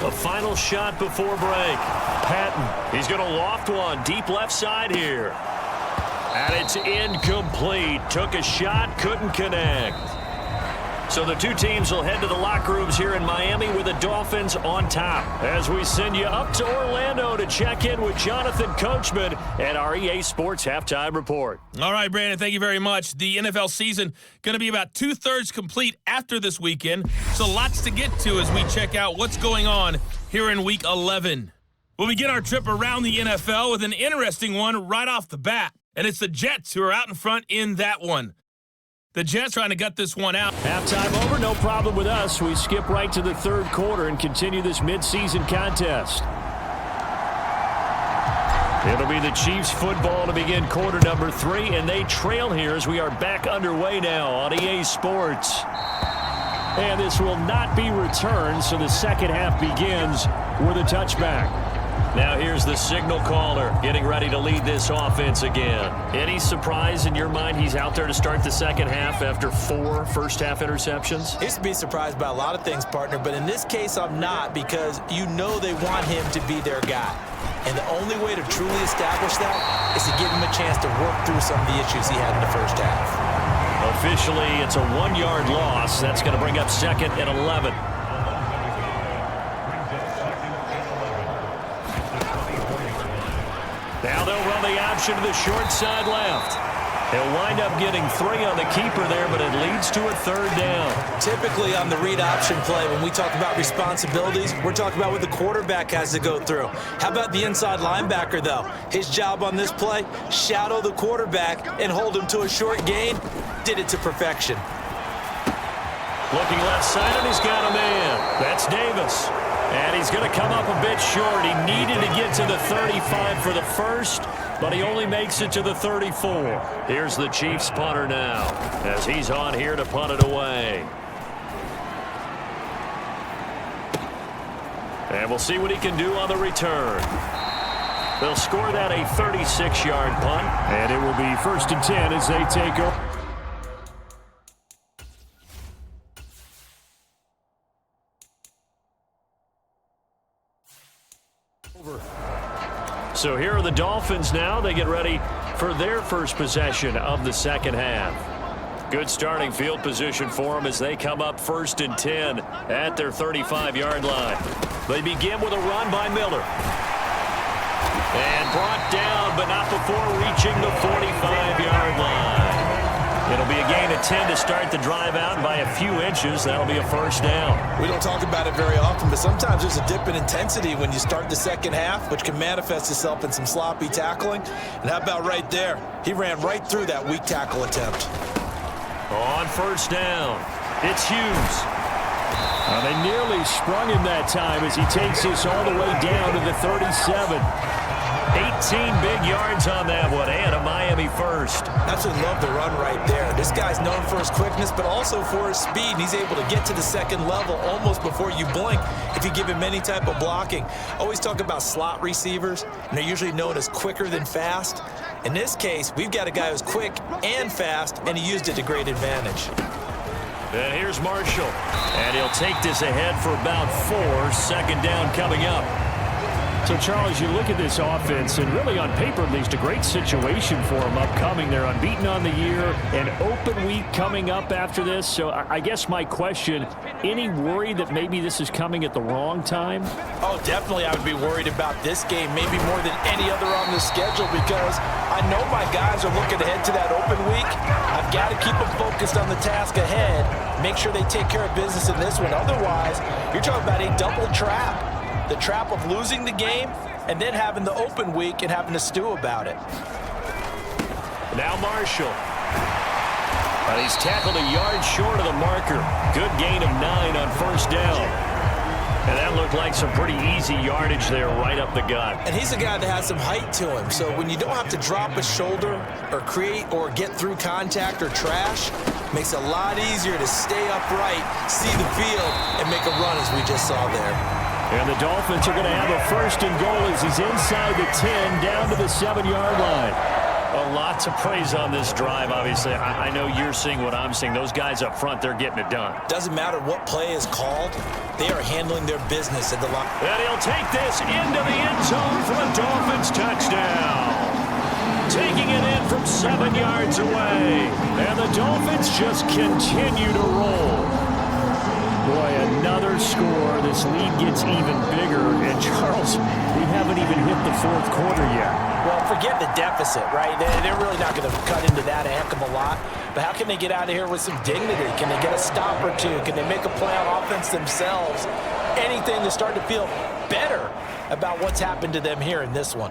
A final shot before break. Patton, he's going to loft one deep left side here. And it's incomplete. Took a shot, couldn't connect. So the two teams will head to the locker rooms here in Miami with the Dolphins on top. As we send you up to Orlando to check in with Jonathan Coachman at our EA Sports Halftime Report. All right, Brandon, thank you very much. The NFL season going to be about two-thirds complete after this weekend, so lots to get to as we check out what's going on here in Week 11. We'll begin our trip around the NFL with an interesting one right off the bat, and it's the Jets who are out in front in that one. The Jets trying to gut this one out. Halftime over, no problem with us. We skip right to the third quarter and continue this midseason contest. It'll be the Chiefs football to begin quarter number 3, and they trail here as we are back underway now on EA Sports. And this will not be returned, so the second half begins with a touchback. Now here's the signal caller getting ready to lead this offense again. Any surprise in your mind he's out there to start the second half after 4 first-half interceptions? I used to be surprised by a lot of things, partner, but in this case I'm not, because you know they want him to be their guy. And the only way to truly establish that is to give him a chance to work through some of the issues he had in the first half. Officially, it's a 1-yard loss. That's going to bring up 2nd and 11. Now they'll run the option to the short side left. He'll wind up getting 3 on the keeper there, but it leads to a 3rd down. Typically on the read option play, when we talk about responsibilities, we're talking about what the quarterback has to go through. How about the inside linebacker, though? His job on this play, shadow the quarterback and hold him to a short gain. Did it to perfection. Looking left side, and he's got a man. That's Davis. And he's going to come up a bit short. He needed to get to the 35 for the first, but he only makes it to the 34. Here's the Chiefs punter now, as he's on here to punt it away. And we'll see what he can do on the return. They'll score that a 36-yard punt. And it will be 1st and 10 as they take over. So here are the Dolphins now. They get ready for their first possession of the second half. Good starting field position for them as they come up 1st and 10 at their 35-yard line. They begin with a run by Miller. And brought down, but not before reaching the 45-yard line. It'll be a gain of 10 to start the drive out. By a few inches, that'll be a 1st down. We don't talk about it very often, but sometimes there's a dip in intensity when you start the second half, which can manifest itself in some sloppy tackling. And how about right there? He ran right through that weak tackle attempt. On 1st down, it's Hughes. They nearly sprung him that time as he takes this all the way down to the 37. 18 big yards on that one, and a Miami first. Absolutely love the run right there. This guy's known for his quickness, but also for his speed. He's able to get to the second level almost before you blink if you give him any type of blocking. Always talk about slot receivers, and they're usually known as quicker than fast. In this case, we've got a guy who's quick and fast, and he used it to great advantage. And here's Marshall, and he'll take this ahead for about 4. 2nd down coming up. So, Charles, you look at this offense, and really on paper, at least, a great situation for them upcoming. They're unbeaten on the year, an open week coming up after this. So I guess my question, any worry that maybe this is coming at the wrong time? Oh, definitely I would be worried about this game, maybe more than any other on the schedule, because I know my guys are looking ahead to that open week. I've got to keep them focused on the task ahead, make sure they take care of business in this one. Otherwise, you're talking about a double trap. The trap of losing the game and then having the open week and having to stew about it. Now Marshall. But he's tackled a yard short of the marker. Good gain of 9 on 1st down. And that looked like some pretty easy yardage there right up the gut. And he's a guy that has some height to him. So when you don't have to drop a shoulder or create or get through contact or trash, makes it a lot easier to stay upright, see the field, and make a run as we just saw there. And the Dolphins are going to have a 1st and goal as he's inside the 10 down to the 7-yard line. A lot to praise on this drive, obviously. I know you're seeing what I'm seeing. Those guys up front, they're getting it done. Doesn't matter what play is called. They are handling their business at the line. And he'll take this into the end zone for a Dolphins touchdown. Taking it in from 7 yards away. And the Dolphins just continue to roll. Boy, another score. This lead gets even bigger. And, Charles, we haven't even hit the fourth quarter yet. Well, forget the deficit, right? They're really not going to cut into that a heck of a lot. But how can they get out of here with some dignity? Can they get a stop or two? Can they make a play on offense themselves? Anything to start to feel better about what's happened to them here in this one.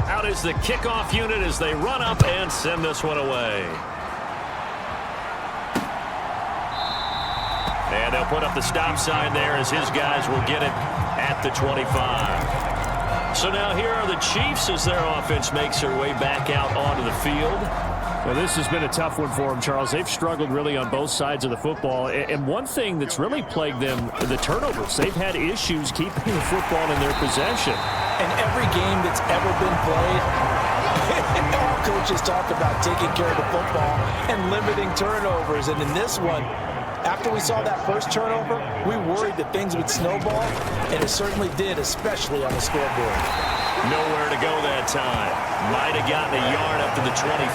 Out is the kickoff unit as they run up and send this one away. And they'll put up the stop sign there as his guys will get it at the 25. So now here are the Chiefs as their offense makes their way back out onto the field. Well, this has been a tough one for them, Charles. They've struggled really on both sides of the football. And one thing that's really plagued them, the turnovers. They've had issues keeping the football in their possession. And every game that's ever been played, all coaches talk about taking care of the football and limiting turnovers. And in this one, after we saw that first turnover, we worried that things would snowball, and it certainly did, especially on the scoreboard. Nowhere to go that time. Might have gotten a yard up to the 25.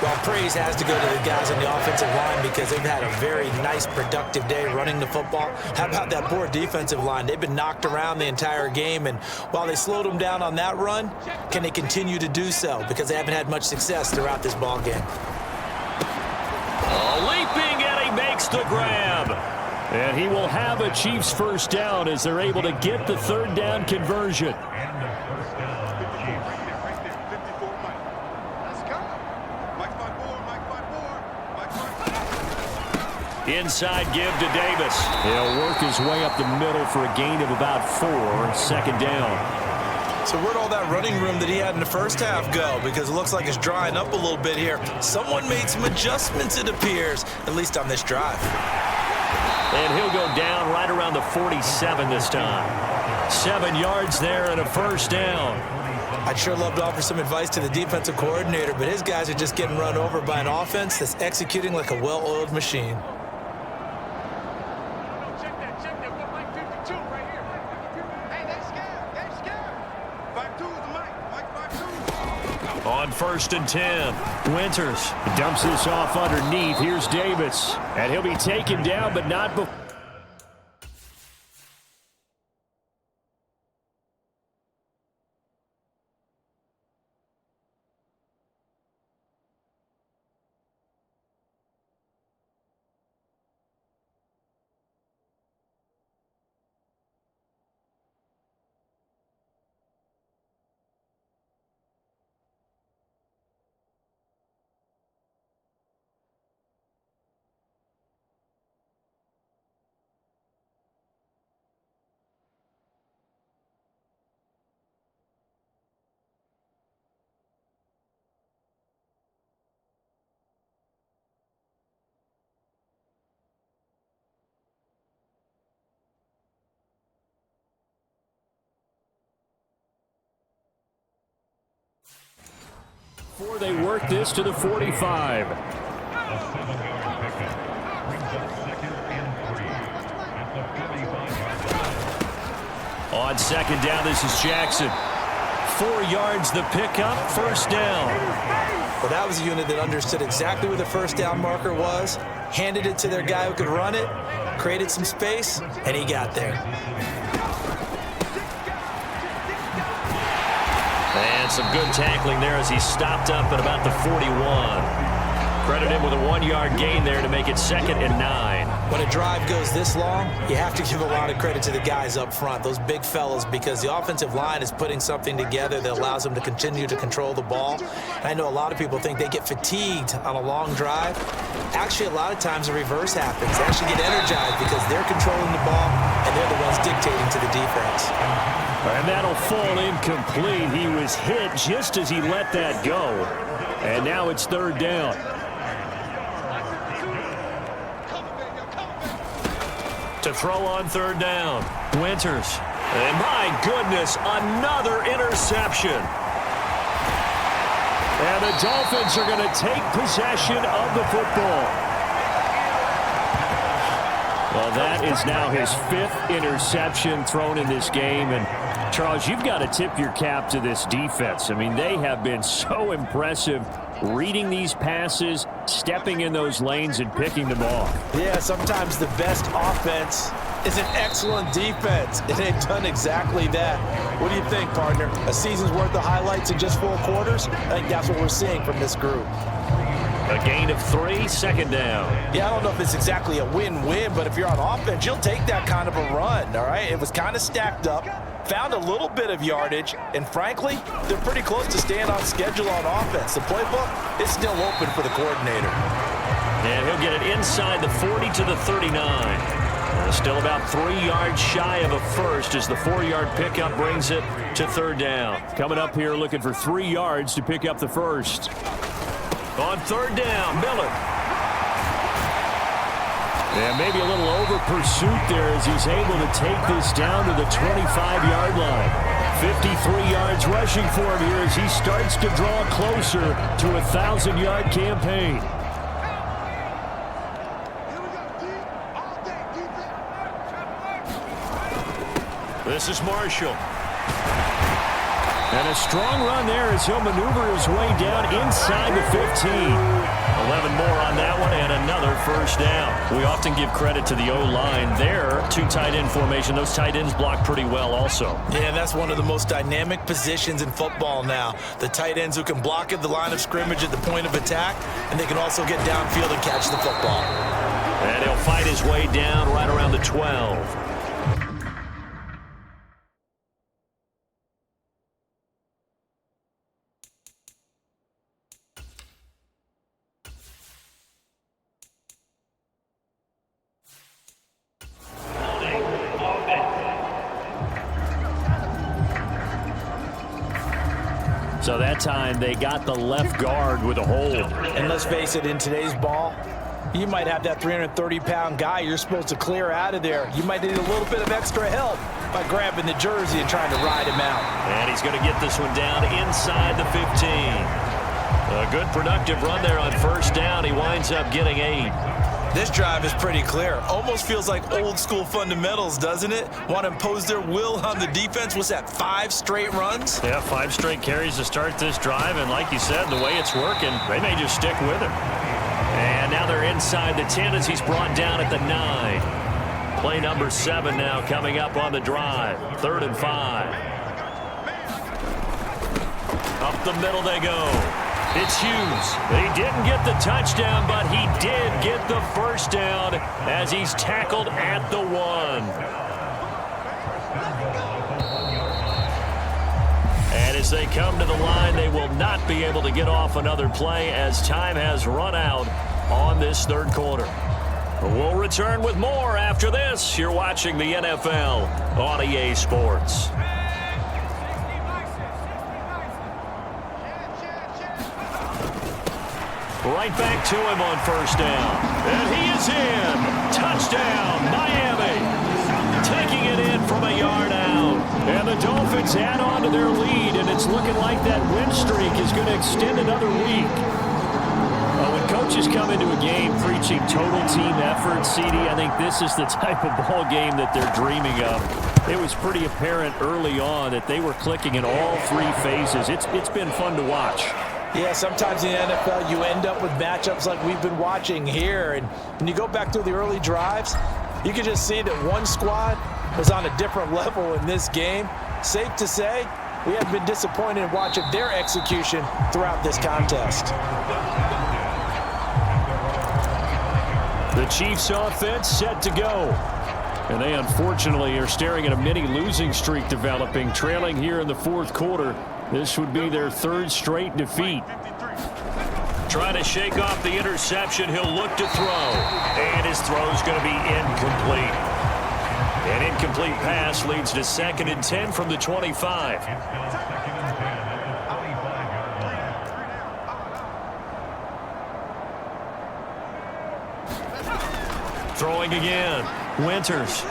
Well, praise has to go to the guys on the offensive line because they've had a very nice, productive day running the football. How about that poor defensive line? They've been knocked around the entire game, and while they slowed them down on that run, can they continue to do so? Because they haven't had much success throughout this ball game. Leaping, and he makes the grab. And he will have a Chiefs first down as they're able to get the third down conversion. Inside give to Davis. He'll work his way up the middle for a gain of about 4, second down. So where'd all that running room that he had in the first half go? Because it looks like it's drying up a little bit here. Someone made some adjustments, it appears, at least on this drive. And he'll go down right around the 47 this time. 7 yards there and a first down. I'd sure love to offer some advice to the defensive coordinator, but his guys are just getting run over by an offense that's executing like a well-oiled machine. On 1st and 10. Winters dumps this off underneath. Here's Davis. And he'll be taken down, but not before. Before they work this to the 45. On second down, this is Jackson. 4 yards the pickup, first down. Well, that was a unit that understood exactly where the first down marker was, handed it to their guy who could run it, created some space, and he got there. And some good tackling there as he stopped up at about the 41. Credit him with a 1-yard gain there to make it 2nd and 9. When a drive goes this long, you have to give a lot of credit to the guys up front, those big fellas, because the offensive line is putting something together that allows them to continue to control the ball. And I know a lot of people think they get fatigued on a long drive. Actually, a lot of times the reverse happens. They actually get energized because they're controlling the ball and they're the ones dictating to the defense. And that'll fall incomplete. He was hit just as he let that go. And now it's 3rd down. To throw on 3rd down, Winters. And my goodness, another interception. And the Dolphins are going to take possession of the football. Well, that is now his 5th interception thrown in this game, and Charles, you've got to tip your cap to this defense. I mean, they have been so impressive reading these passes, stepping in those lanes, and picking them off. Yeah, sometimes the best offense is an excellent defense, and they've done exactly that. What do you think, partner? A season's worth of highlights in just 4 quarters? I think that's what we're seeing from this group. A gain of 3, second down. Yeah, I don't know if it's exactly a win-win, but if you're on offense, you'll take that kind of a run, all right? It was kind of stacked up, found a little bit of yardage, and frankly, they're pretty close to staying on schedule on offense. The playbook is still open for the coordinator. And he'll get it inside the 40 to the 39. Still about 3 yards shy of a first as the 4-yard pickup brings it to third down. Coming up here looking for 3 yards to pick up the first. On third down, Miller. And maybe a little over pursuit there as he's able to take this down to the 25-yard line. 53 yards rushing for him here as he starts to draw closer to a 1,000-yard campaign. This is Marshall. And a strong run there as he'll maneuver his way down inside the 15. 11 more on that one and another first down. We often give credit to the O-line there. 2 tight end formation. Those tight ends block pretty well also. Yeah, that's one of the most dynamic positions in football now. The tight ends who can block at the line of scrimmage at the point of attack, and they can also get downfield and catch the football. And he'll fight his way down right around the 12. So that time they got the left guard with a hold. And let's face it, in today's ball, you might have that 330-pound guy you're supposed to clear out of there. You might need a little bit of extra help by grabbing the jersey and trying to ride him out. And he's going to get this one down inside the 15. A good productive run there on first down. He winds up getting 8. This drive is pretty clear. Almost feels like old school fundamentals, doesn't it? Want to impose their will on the defense. Was that 5 straight runs? Yeah, 5 straight carries to start this drive. And like you said, the way it's working, they may just stick with it. And now they're inside the 10 as he's brought down at the 9. Play number 7 now coming up on the drive. 3rd and 5. Up the middle they go. It's Hughes. He didn't get the touchdown, but he did get the first down as he's tackled at the 1. And as they come to the line, they will not be able to get off another play as time has run out on this 3rd quarter. We'll return with more after this. You're watching the NFL on EA Sports. Right back to him on first down. And he is in. Touchdown, Miami. Taking it in from a yard out. And the Dolphins add on to their lead, and it's looking like that win streak is going to extend another week. When coaches come into a game preaching total team effort, CD, I think this is the type of ball game that they're dreaming of. It was pretty apparent early on that they were clicking in all 3 phases. It's been fun to watch. Yeah, sometimes in the NFL you end up with matchups like we've been watching here. And when you go back through the early drives, you can just see that one squad was on a different level in this game. Safe to say, we have been disappointed in watching their execution throughout this contest. The Chiefs offense set to go. And they unfortunately are staring at a mini losing streak developing, trailing here in the 4th quarter. This would be their 3rd straight defeat. Trying to shake off the interception. He'll look to throw. And his throw is going to be incomplete. An incomplete pass leads to 2nd and 10 from the 25. Throwing again. Winters.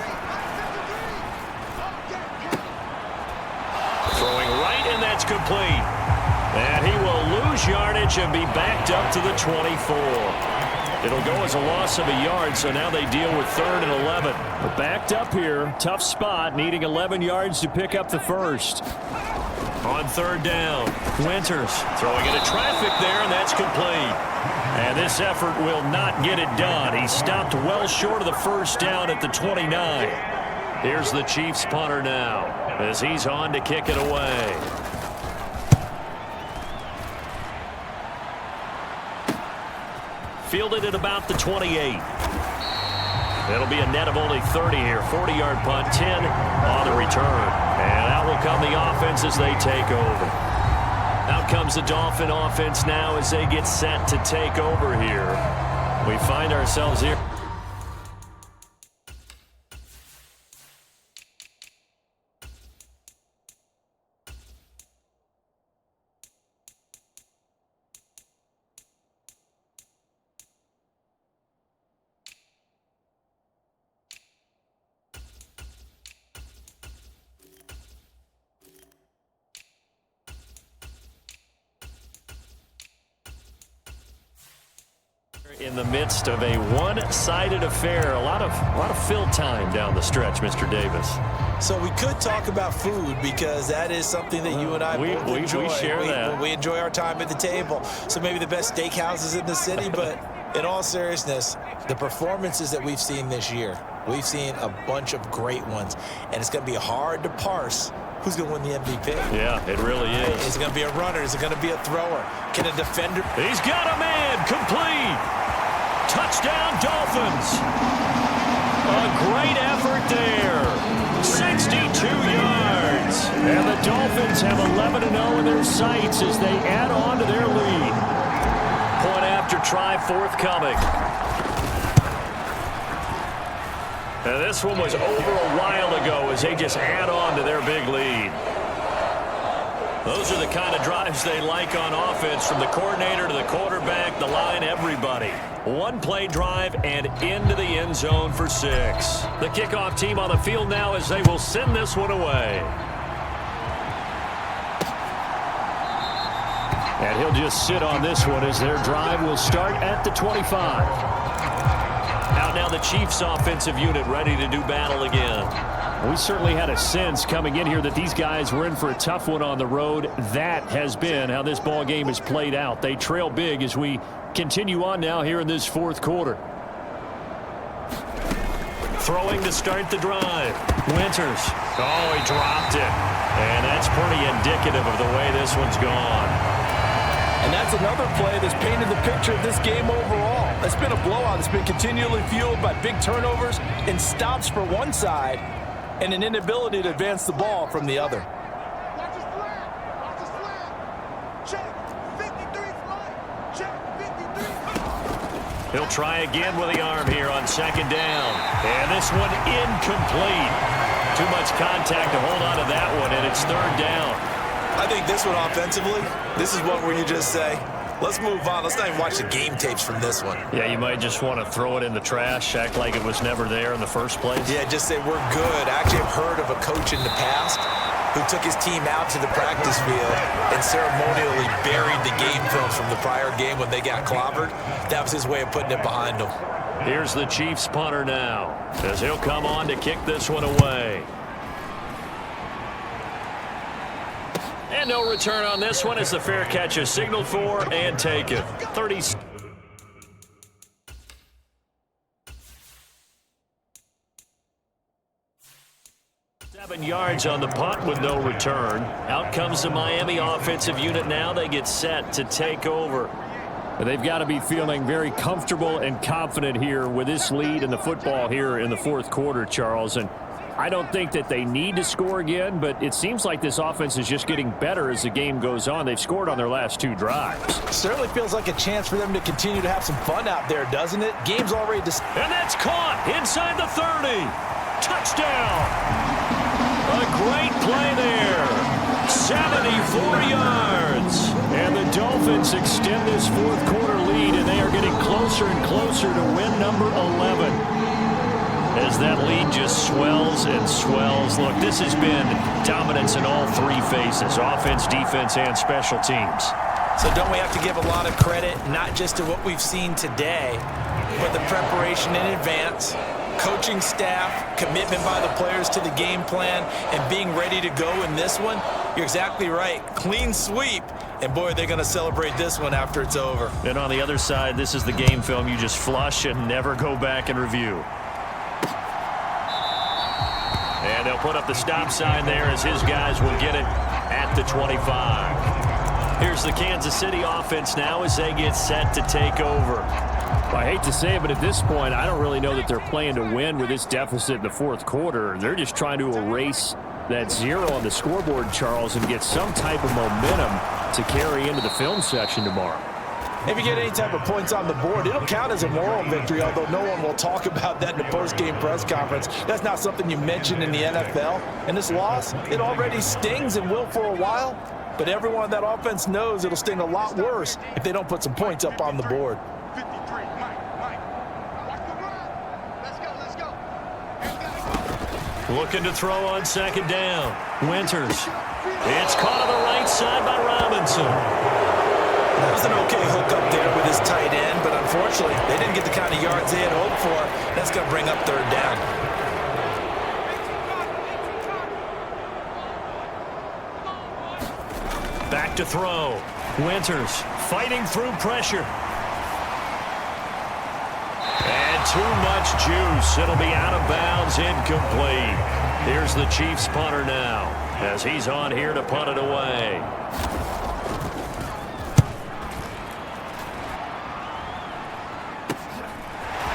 Throwing right, and that's complete. And he will lose yardage and be backed up to the 24. It'll go as a loss of a yard, so now they deal with 3rd and 11. But backed up here, tough spot, needing 11 yards to pick up the first. On 3rd down, Winters throwing into traffic there, and that's complete. And this effort will not get it done. He stopped well short of the first down at the 29. Here's the Chiefs punter now as he's on to kick it away. Fielded at about the 28. It'll be a net of only 30 here. 40-yard punt, 10 on the return. And out will come the offense as they take over. Out comes the Dolphin offense now as they get set to take over here. We find ourselves here. In the midst of a one-sided affair, a lot of fill time down the stretch, Mr. Davis. So we could talk about food because that is something that you and I both enjoy. We share that. We enjoy our time at the table. So maybe the best steakhouses in the city, but in all seriousness, the performances that we've seen this year, we've seen a bunch of great ones, and it's going to be hard to parse who's going to win the MVP. Yeah, it really is. Is it going to be a runner? Is it going to be a thrower? Can a defender? He's got a man, complete. Touchdown, Dolphins. A great effort there. 62 yards. And the Dolphins have 11-0 in their sights as they add on to their lead. Point after try forthcoming. And this one was over a while ago as they just add on to their big lead. Those are the kind of drives they like on offense, from the coordinator to the quarterback, the line, everybody. One-play drive and into the end zone for 6. The kickoff team on the field now as they will send this one away. And he'll just sit on this one as their drive will start at the 25. Out now the Chiefs offensive unit ready to do battle again. We certainly had a sense coming in here that these guys were in for a tough one on the road. That has been how this ball game has played out. They trail big as we continue on now here in this 4th quarter. Throwing to start the drive. Winters. Oh, he dropped it. And that's pretty indicative of the way this one's gone. And that's another play that's painted the picture of this game overall. It's been a blowout. It's been continually fueled by big turnovers and stops for one side and an inability to advance the ball from the other. Watch his flag. Watch his flag. Check. 53 flag. Check. 53. He'll try again with the arm here on 2nd down. And this one incomplete. Too much contact to hold on to that one, and it's 3rd down. I think this one offensively, this is one where you just say, let's move on. Let's not even watch the game tapes from this one. Yeah, you might just want to throw it in the trash, act like it was never there in the first place. Yeah, just say we're good. I actually have heard of a coach in the past who took his team out to the practice field and ceremonially buried the game film from the prior game when they got clobbered. That was his way of putting it behind them. Here's the Chiefs punter now as he'll come on to kick this one away. And no return on this one as the fair catch is signaled for and taken. 30. 7 yards on the punt with no return. Out comes the Miami offensive unit now. They get set to take over. They've got to be feeling very comfortable and confident here with this lead in the football here in the 4th quarter, Charles. And I don't think that they need to score again, but it seems like this offense is just getting better as the game goes on. They've scored on their last 2 drives. Certainly feels like a chance for them to continue to have some fun out there, doesn't it? Game's already decided. And that's caught inside the 30. Touchdown. A great play there. 74 yards. And the Dolphins extend this 4th quarter lead, and they are getting closer and closer to win number 11. As that lead just swells and swells. Look, this has been dominance in all 3 phases, offense, defense, and special teams. So don't we have to give a lot of credit, not just to what we've seen today, but the preparation in advance, coaching staff, commitment by the players to the game plan, and being ready to go in this one? You're exactly right. Clean sweep. And, boy, they're going to celebrate this one after it's over. And on the other side, this is the game film you just flush and never go back and review. And they'll put up the stop sign there as his guys will get it at the 25. Here's the Kansas City offense now as they get set to take over. Well, I hate to say it, but at this point, I don't really know that they're playing to win with this deficit in the fourth quarter. They're just trying to erase that 0 on the scoreboard, Charles, and get some type of momentum to carry into the film section tomorrow. If you get any type of points on the board, it'll count as a moral victory, although no one will talk about that in the post-game press conference. That's not something you mentioned in the NFL. And this loss, it already stings and will for a while. But everyone on that offense knows it'll sting a lot worse if they don't put some points up on the board. 53, Mike. Watch the run. Let's go. Looking to throw on second down. Winters. It's caught on the right side by Robinson. That was an okay hook up there with his tight end, but unfortunately, they didn't get the kind of yards they had hoped for. That's going to bring up third down. Back to throw. Winters fighting through pressure. And too much juice. It'll be out of bounds, incomplete. Here's the Chiefs punter now as he's on here to punt it away.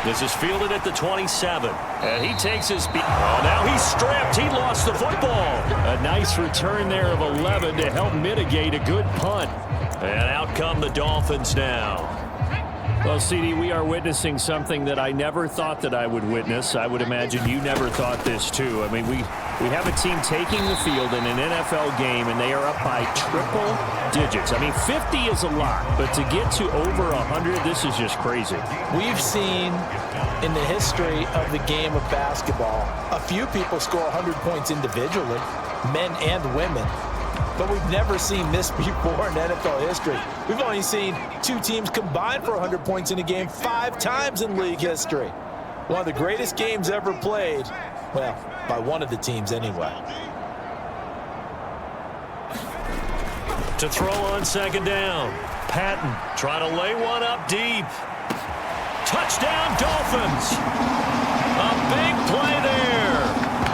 This is fielded at the 27. And he takes his beat. Oh, now he's stripped. He lost the football. A nice return there of 11 to help mitigate a good punt. And out come the Dolphins now. Well, CD, we are witnessing something that I never thought that I would witness. I would imagine you never thought this, too. I mean, we have a team taking the field in an NFL game, and they are up by triple digits. I mean, 50 is a lot, but to get to over 100, this is just crazy. We've seen in the history of the game of basketball a few people score 100 points individually, men and women. But we've never seen this before in NFL history. We've only seen two teams combine for 100 points in a game 5 times in league history. One of the greatest games ever played, well, by one of the teams anyway. To throw on second down. Patton trying to lay one up deep. Touchdown, Dolphins. A big play there.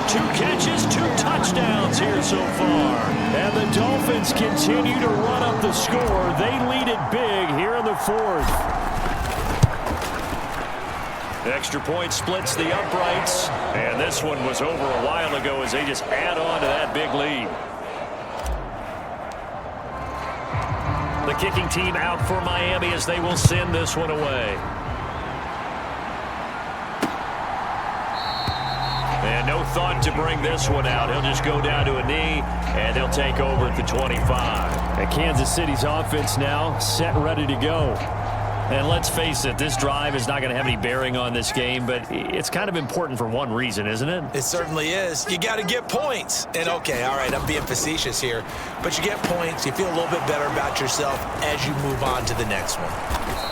2 catches, 2 touchdowns here so far. And the Dolphins continue to run up the score. They lead it big here in the fourth. Extra point splits the uprights. And this one was over a while ago as they just add on to that big lead. The kicking team out for Miami as they will send this one away. And no thought to bring this one out. He'll just go down to a knee, and he'll take over at the 25. And Kansas City's offense now set and ready to go. And let's face it, this drive is not going to have any bearing on this game, but it's kind of important for one reason, isn't it? It certainly is. You got to get points. And, okay, all right, I'm being facetious here. But you get points. You feel a little bit better about yourself as you move on to the next one.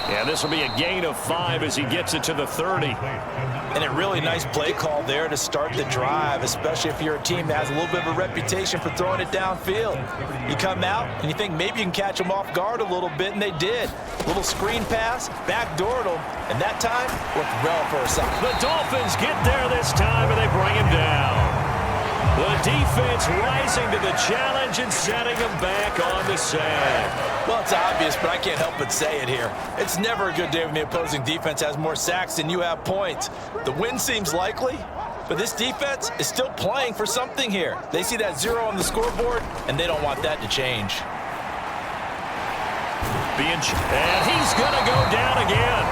Yeah, this will be a gain of 5 as he gets it to the 30. And a really nice play call there to start the drive, especially if you're a team that has a little bit of a reputation for throwing it downfield. You come out and you think maybe you can catch them off guard a little bit, and they did. Little screen pass, backdoored them, and that time worked well for a second. The Dolphins get there this time, and they bring him down. The defense rising to the challenge and setting him back on the sack. Well, it's obvious, but I can't help but say it here. It's never a good day when the opposing defense has more sacks than you have points. The win seems likely, but this defense is still playing for something here. They see that 0 on the scoreboard, and they don't want that to change. And he's going to go down again.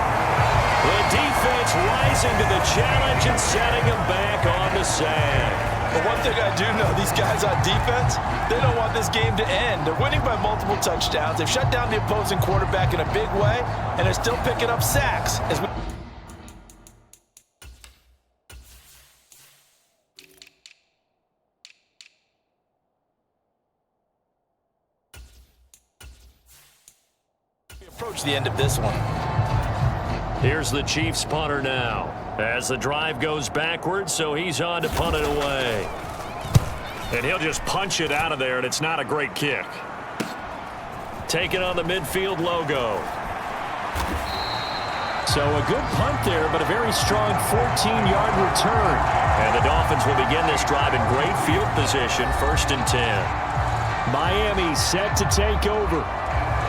The defense rising to the challenge and setting him back on the sack. But one thing I do know, these guys on defense, they don't want this game to end. They're winning by multiple touchdowns. They've shut down the opposing quarterback in a big way, and they're still picking up sacks. approach the end of this one. Here's the Chiefs punter now. As the drive goes backwards, so he's on to punt it away. And he'll just punch it out of there, and it's not a great kick. Taking on the midfield logo. So a good punt there, but a very strong 14-yard return. And the Dolphins will begin this drive in great field position, 1st and 10. Miami set to take over.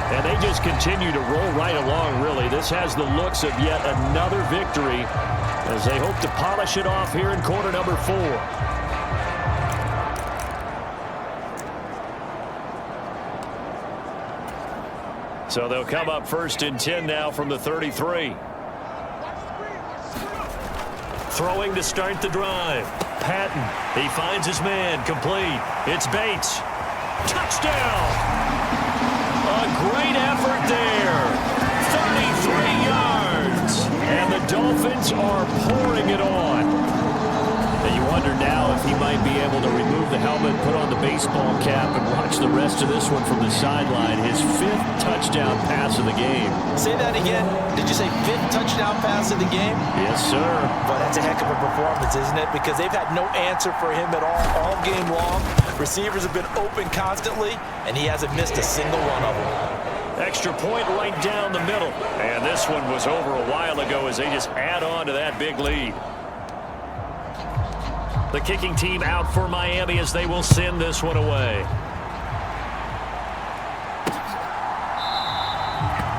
And they just continue to roll right along, really. This has the looks of yet another victory as they hope to polish it off here in quarter number 4. So they'll come up 1st and 10 now from the 33. Throwing to start the drive. Patton, he finds his man, complete. It's Bates. Touchdown! A great effort there. 33 yards. And the Dolphins are pouring it on. And you wonder now if he might be able to remove the helmet, put on the baseball cap, and watch the rest of this one from the sideline. His 5th touchdown pass of the game. Say that again. Did you say 5th touchdown pass of the game? Yes, sir. But that's a heck of a performance, isn't it? Because they've had no answer for him at all game long. Receivers have been open constantly, and he hasn't missed a single one of them. Extra point right down the middle. And this one was over a while ago as they just add on to that big lead. The kicking team out for Miami as they will send this one away.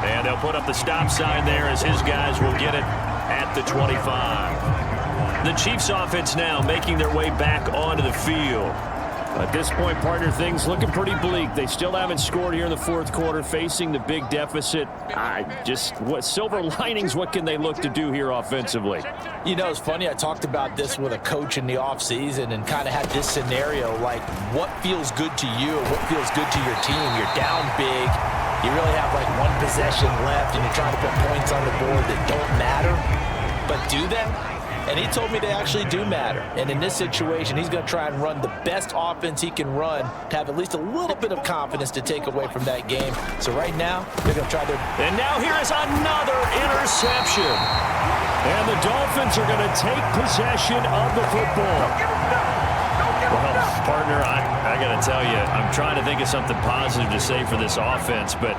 And they'll put up the stop sign there as his guys will get it at the 25. The Chiefs offense now making their way back onto the field. At this point, partner, things looking pretty bleak. They still haven't scored here in the 4th quarter, facing the big deficit. What silver linings, what can they look to do here offensively? You know, it's funny, I talked about this with a coach in the offseason and kind of had this scenario, like what feels good to you, what feels good to your team. You're down big, you really have like one possession left, and you're trying to put points on the board that don't matter, but do they? And he told me they actually do matter. And in this situation, he's going to try and run the best offense he can run to have at least a little bit of confidence to take away from that game. So right now, they're going to try their... And now here is another interception. And the Dolphins are going to take possession of the football. Well, partner, I got to tell you, I'm trying to think of something positive to say for this offense, but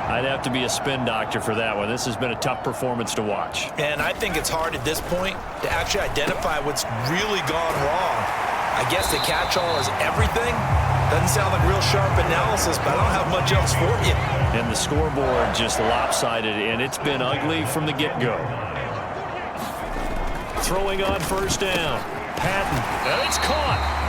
I'd have to be a spin doctor for that one. This has been a tough performance to watch. And I think it's hard at this point to actually identify what's really gone wrong. I guess the catch-all is everything. Doesn't sound like real sharp analysis, but I don't have much else for you. And the scoreboard just lopsided, and it's been ugly from the get-go. Throwing on 1st down. Patton, and it's caught.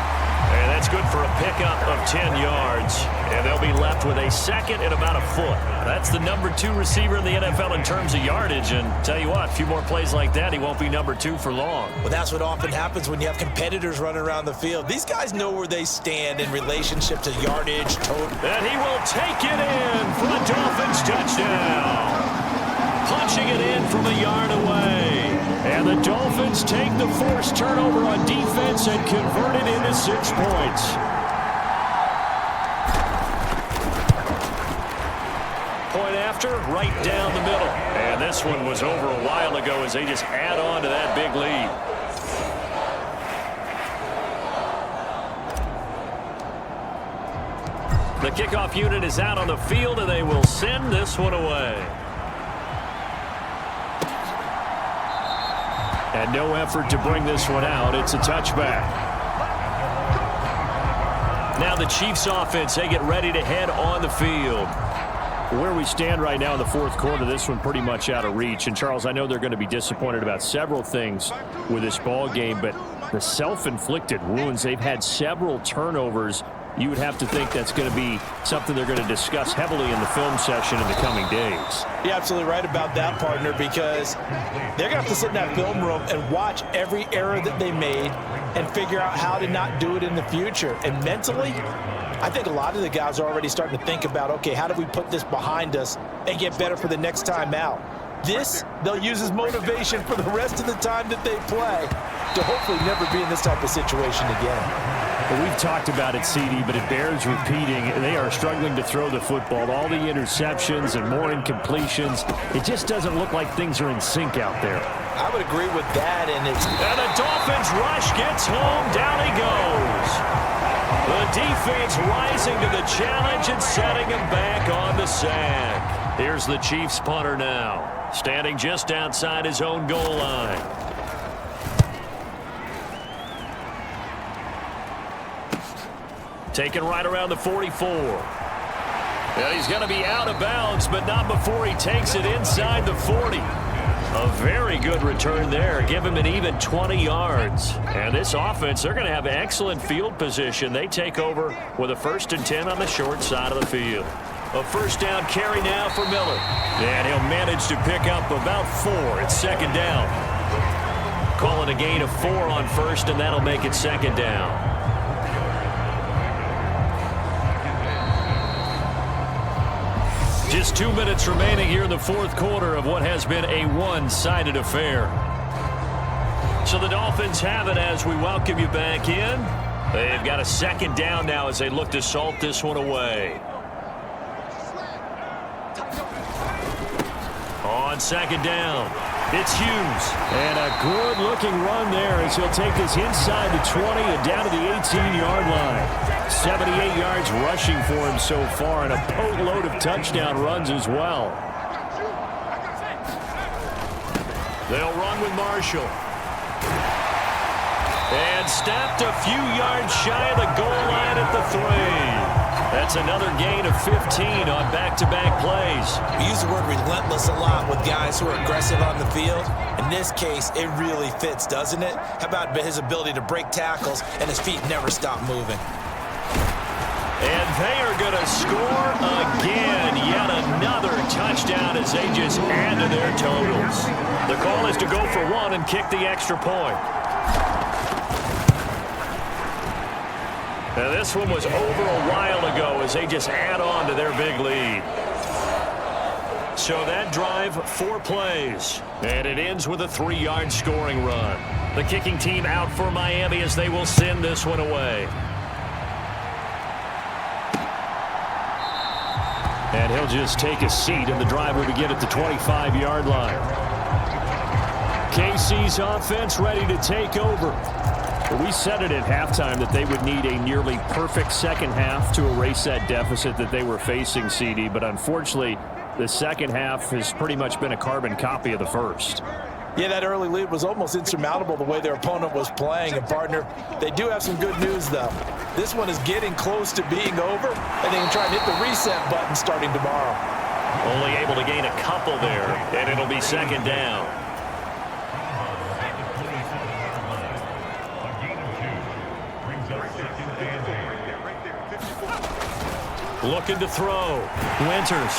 And that's good for a pickup of 10 yards. And they'll be left with a 2nd and about a foot. That's the number 2 receiver in the NFL in terms of yardage. And tell you what, a few more plays like that, he won't be number 2 for long. Well, that's what often happens when you have competitors running around the field. These guys know where they stand in relationship to yardage, total. And he will take it in for a Dolphins touchdown. Punching it in from a yard away. And the Dolphins take the forced turnover on defense and convert it into 6 points. Point after, right down the middle. And this one was over a while ago as they just add on to that big lead. The kickoff unit is out on the field, and they will send this one away. And no effort to bring this one out. It's a touchback. Now the Chiefs offense, they get ready to head on the field. Where we stand right now in the 4th quarter, this one pretty much out of reach. And, Charles, I know they're going to be disappointed about several things with this ball game, but the self-inflicted wounds, they've had several turnovers. You would have to think that's going to be something they're going to discuss heavily in the film session in the coming days. You're absolutely right about that, partner, because they're going to have to sit in that film room and watch every error that they made and figure out how to not do it in the future. And mentally, I think a lot of the guys are already starting to think about, okay, how do we put this behind us and get better for the next time out? This, they'll use as motivation for the rest of the time that they play to hopefully never be in this type of situation again. Well, we've talked about it, CD, but it bears repeating. They are struggling to throw the football. All the interceptions and more incompletions. It just doesn't look like things are in sync out there. I would agree with that, and the Dolphins rush gets home. Down he goes. The defense rising to the challenge and setting him back on the sack. Here's the Chiefs punter now, standing just outside his own goal line. Taken right around the 44. Well, he's going to be out of bounds, but not before he takes it inside the 40. A very good return there. Give him an even 20 yards. And this offense, they're going to have excellent field position. They take over with a 1st and 10 on the short side of the field. A first down carry now for Miller. And he'll manage to pick up about 4. It's 2nd down. Calling a gain of 4 on 1st, and that'll make it 2nd down. Just 2 minutes remaining here in the 4th quarter of what has been a one-sided affair. So the Dolphins have it as we welcome you back in. They've got a 2nd down now as they look to salt this one away. On 2nd down, it's Hughes. And a good-looking run there as he'll take this inside the 20 and down to the 18-yard line. 78 yards rushing for him so far, and a boatload of touchdown runs as well. They'll run with Marshall. And snapped a few yards shy of the goal line at the 3. That's another gain of 15 on back-to-back plays. We use the word relentless a lot with guys who are aggressive on the field. In this case, it really fits, doesn't it? How about his ability to break tackles and his feet never stop moving? And they are going to score again. Yet another touchdown as they just add to their totals. The call is to go for 1 and kick the extra point. Now this one was over a while ago as they just add on to their big lead. So that drive, 4 plays. And it ends with a 3-yard scoring run. The kicking team out for Miami as they will send this one away. And he'll just take a seat, and the drive will begin at the 25-yard line. KC's offense ready to take over. We said it at halftime that they would need a nearly perfect second half to erase that deficit that they were facing, CD. But unfortunately, the second half has pretty much been a carbon copy of the first. Yeah, that early lead was almost insurmountable the way their opponent was playing. And, partner, they do have some good news, though. This one is getting close to being over, and they can try and hit the reset button starting tomorrow. Only able to gain a couple there, and it'll be 2nd down. Looking to throw. Winters.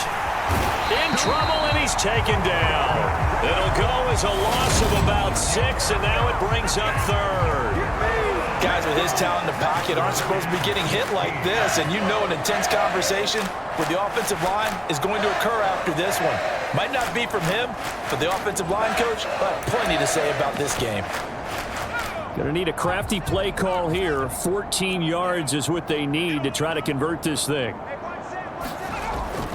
In trouble, and he's taken down. It'll go as a loss of about 6, and now it brings up 3rd. Guys with his talent in the pocket aren't supposed to be getting hit like this, and you know an intense conversation with the offensive line is going to occur after this one. Might not be from him, but the offensive line coach will have plenty to say about this game. Going to need a crafty play call here. 14 yards is what they need to try to convert this thing.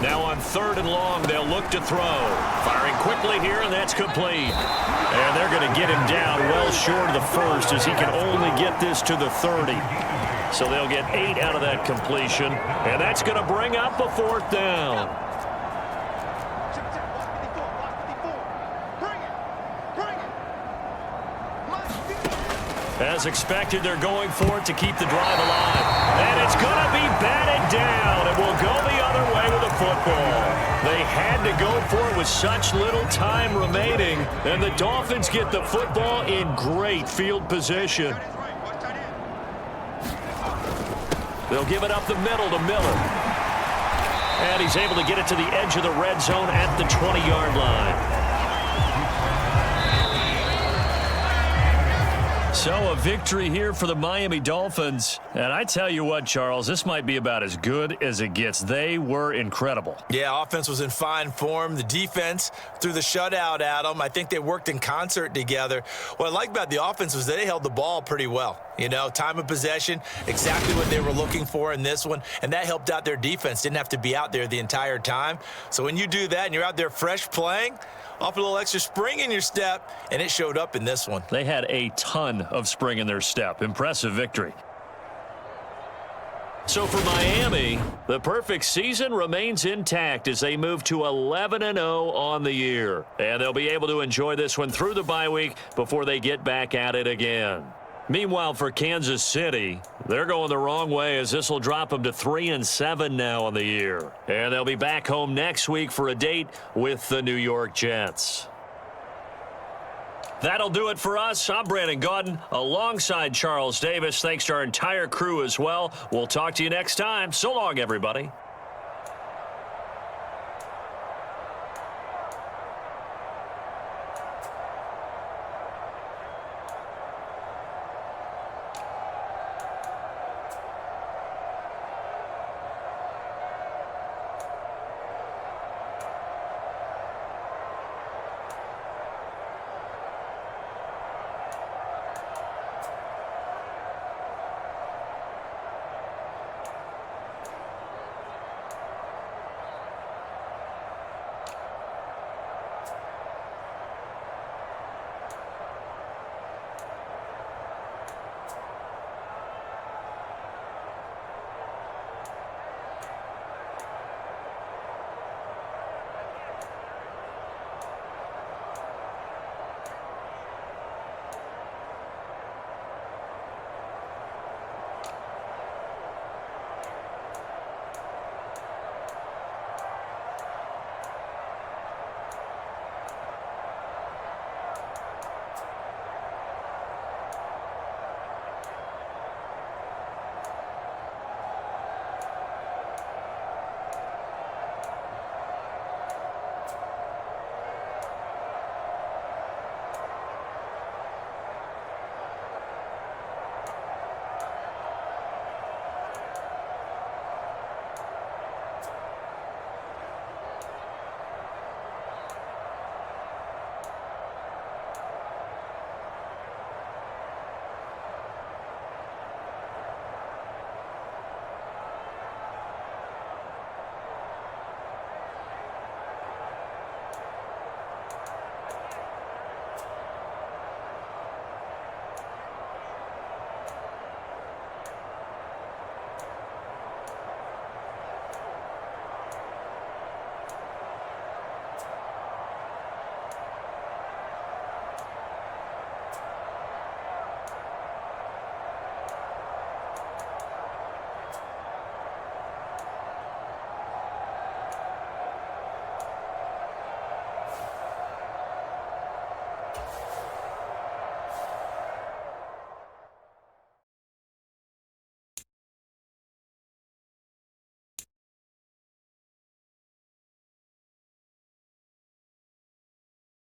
Now on 3rd and long, they'll look to throw. Firing quickly here, and that's complete. And they're going to get him down well short of the 1st as he can only get this to the 30. So they'll get 8 out of that completion, and that's going to bring up a 4th down. As expected, they're going for it to keep the drive alive. And it's going to be batted down. It will go the other way with the football. They had to go for it with such little time remaining. And the Dolphins get the football in great field position. They'll give it up the middle to Miller. And he's able to get it to the edge of the red zone at the 20-yard line. So a victory here for the Miami Dolphins. And I tell you what, Charles, this might be about as good as it gets. They were incredible. Yeah, offense was in fine form. The defense threw the shutout at them. I think they worked in concert together. What I like about the offense was they held the ball pretty well. You know, time of possession, exactly what they were looking for in this one, and that helped out their defense. Didn't have to be out there the entire time. So when you do that and you're out there fresh playing, off a little extra spring in your step, and it showed up in this one. They had a ton of spring in their step. Impressive victory. So for Miami, the perfect season remains intact as they move to 11-0 on the year. And they'll be able to enjoy this one through the bye week before they get back at it again. Meanwhile, for Kansas City, they're going the wrong way as this will drop them to 3-7 now on the year. And they'll be back home next week for a date with the New York Jets. That'll do it for us. I'm Brandon Gaudin alongside Charles Davis. Thanks to our entire crew as well. We'll talk to you next time. So long, everybody.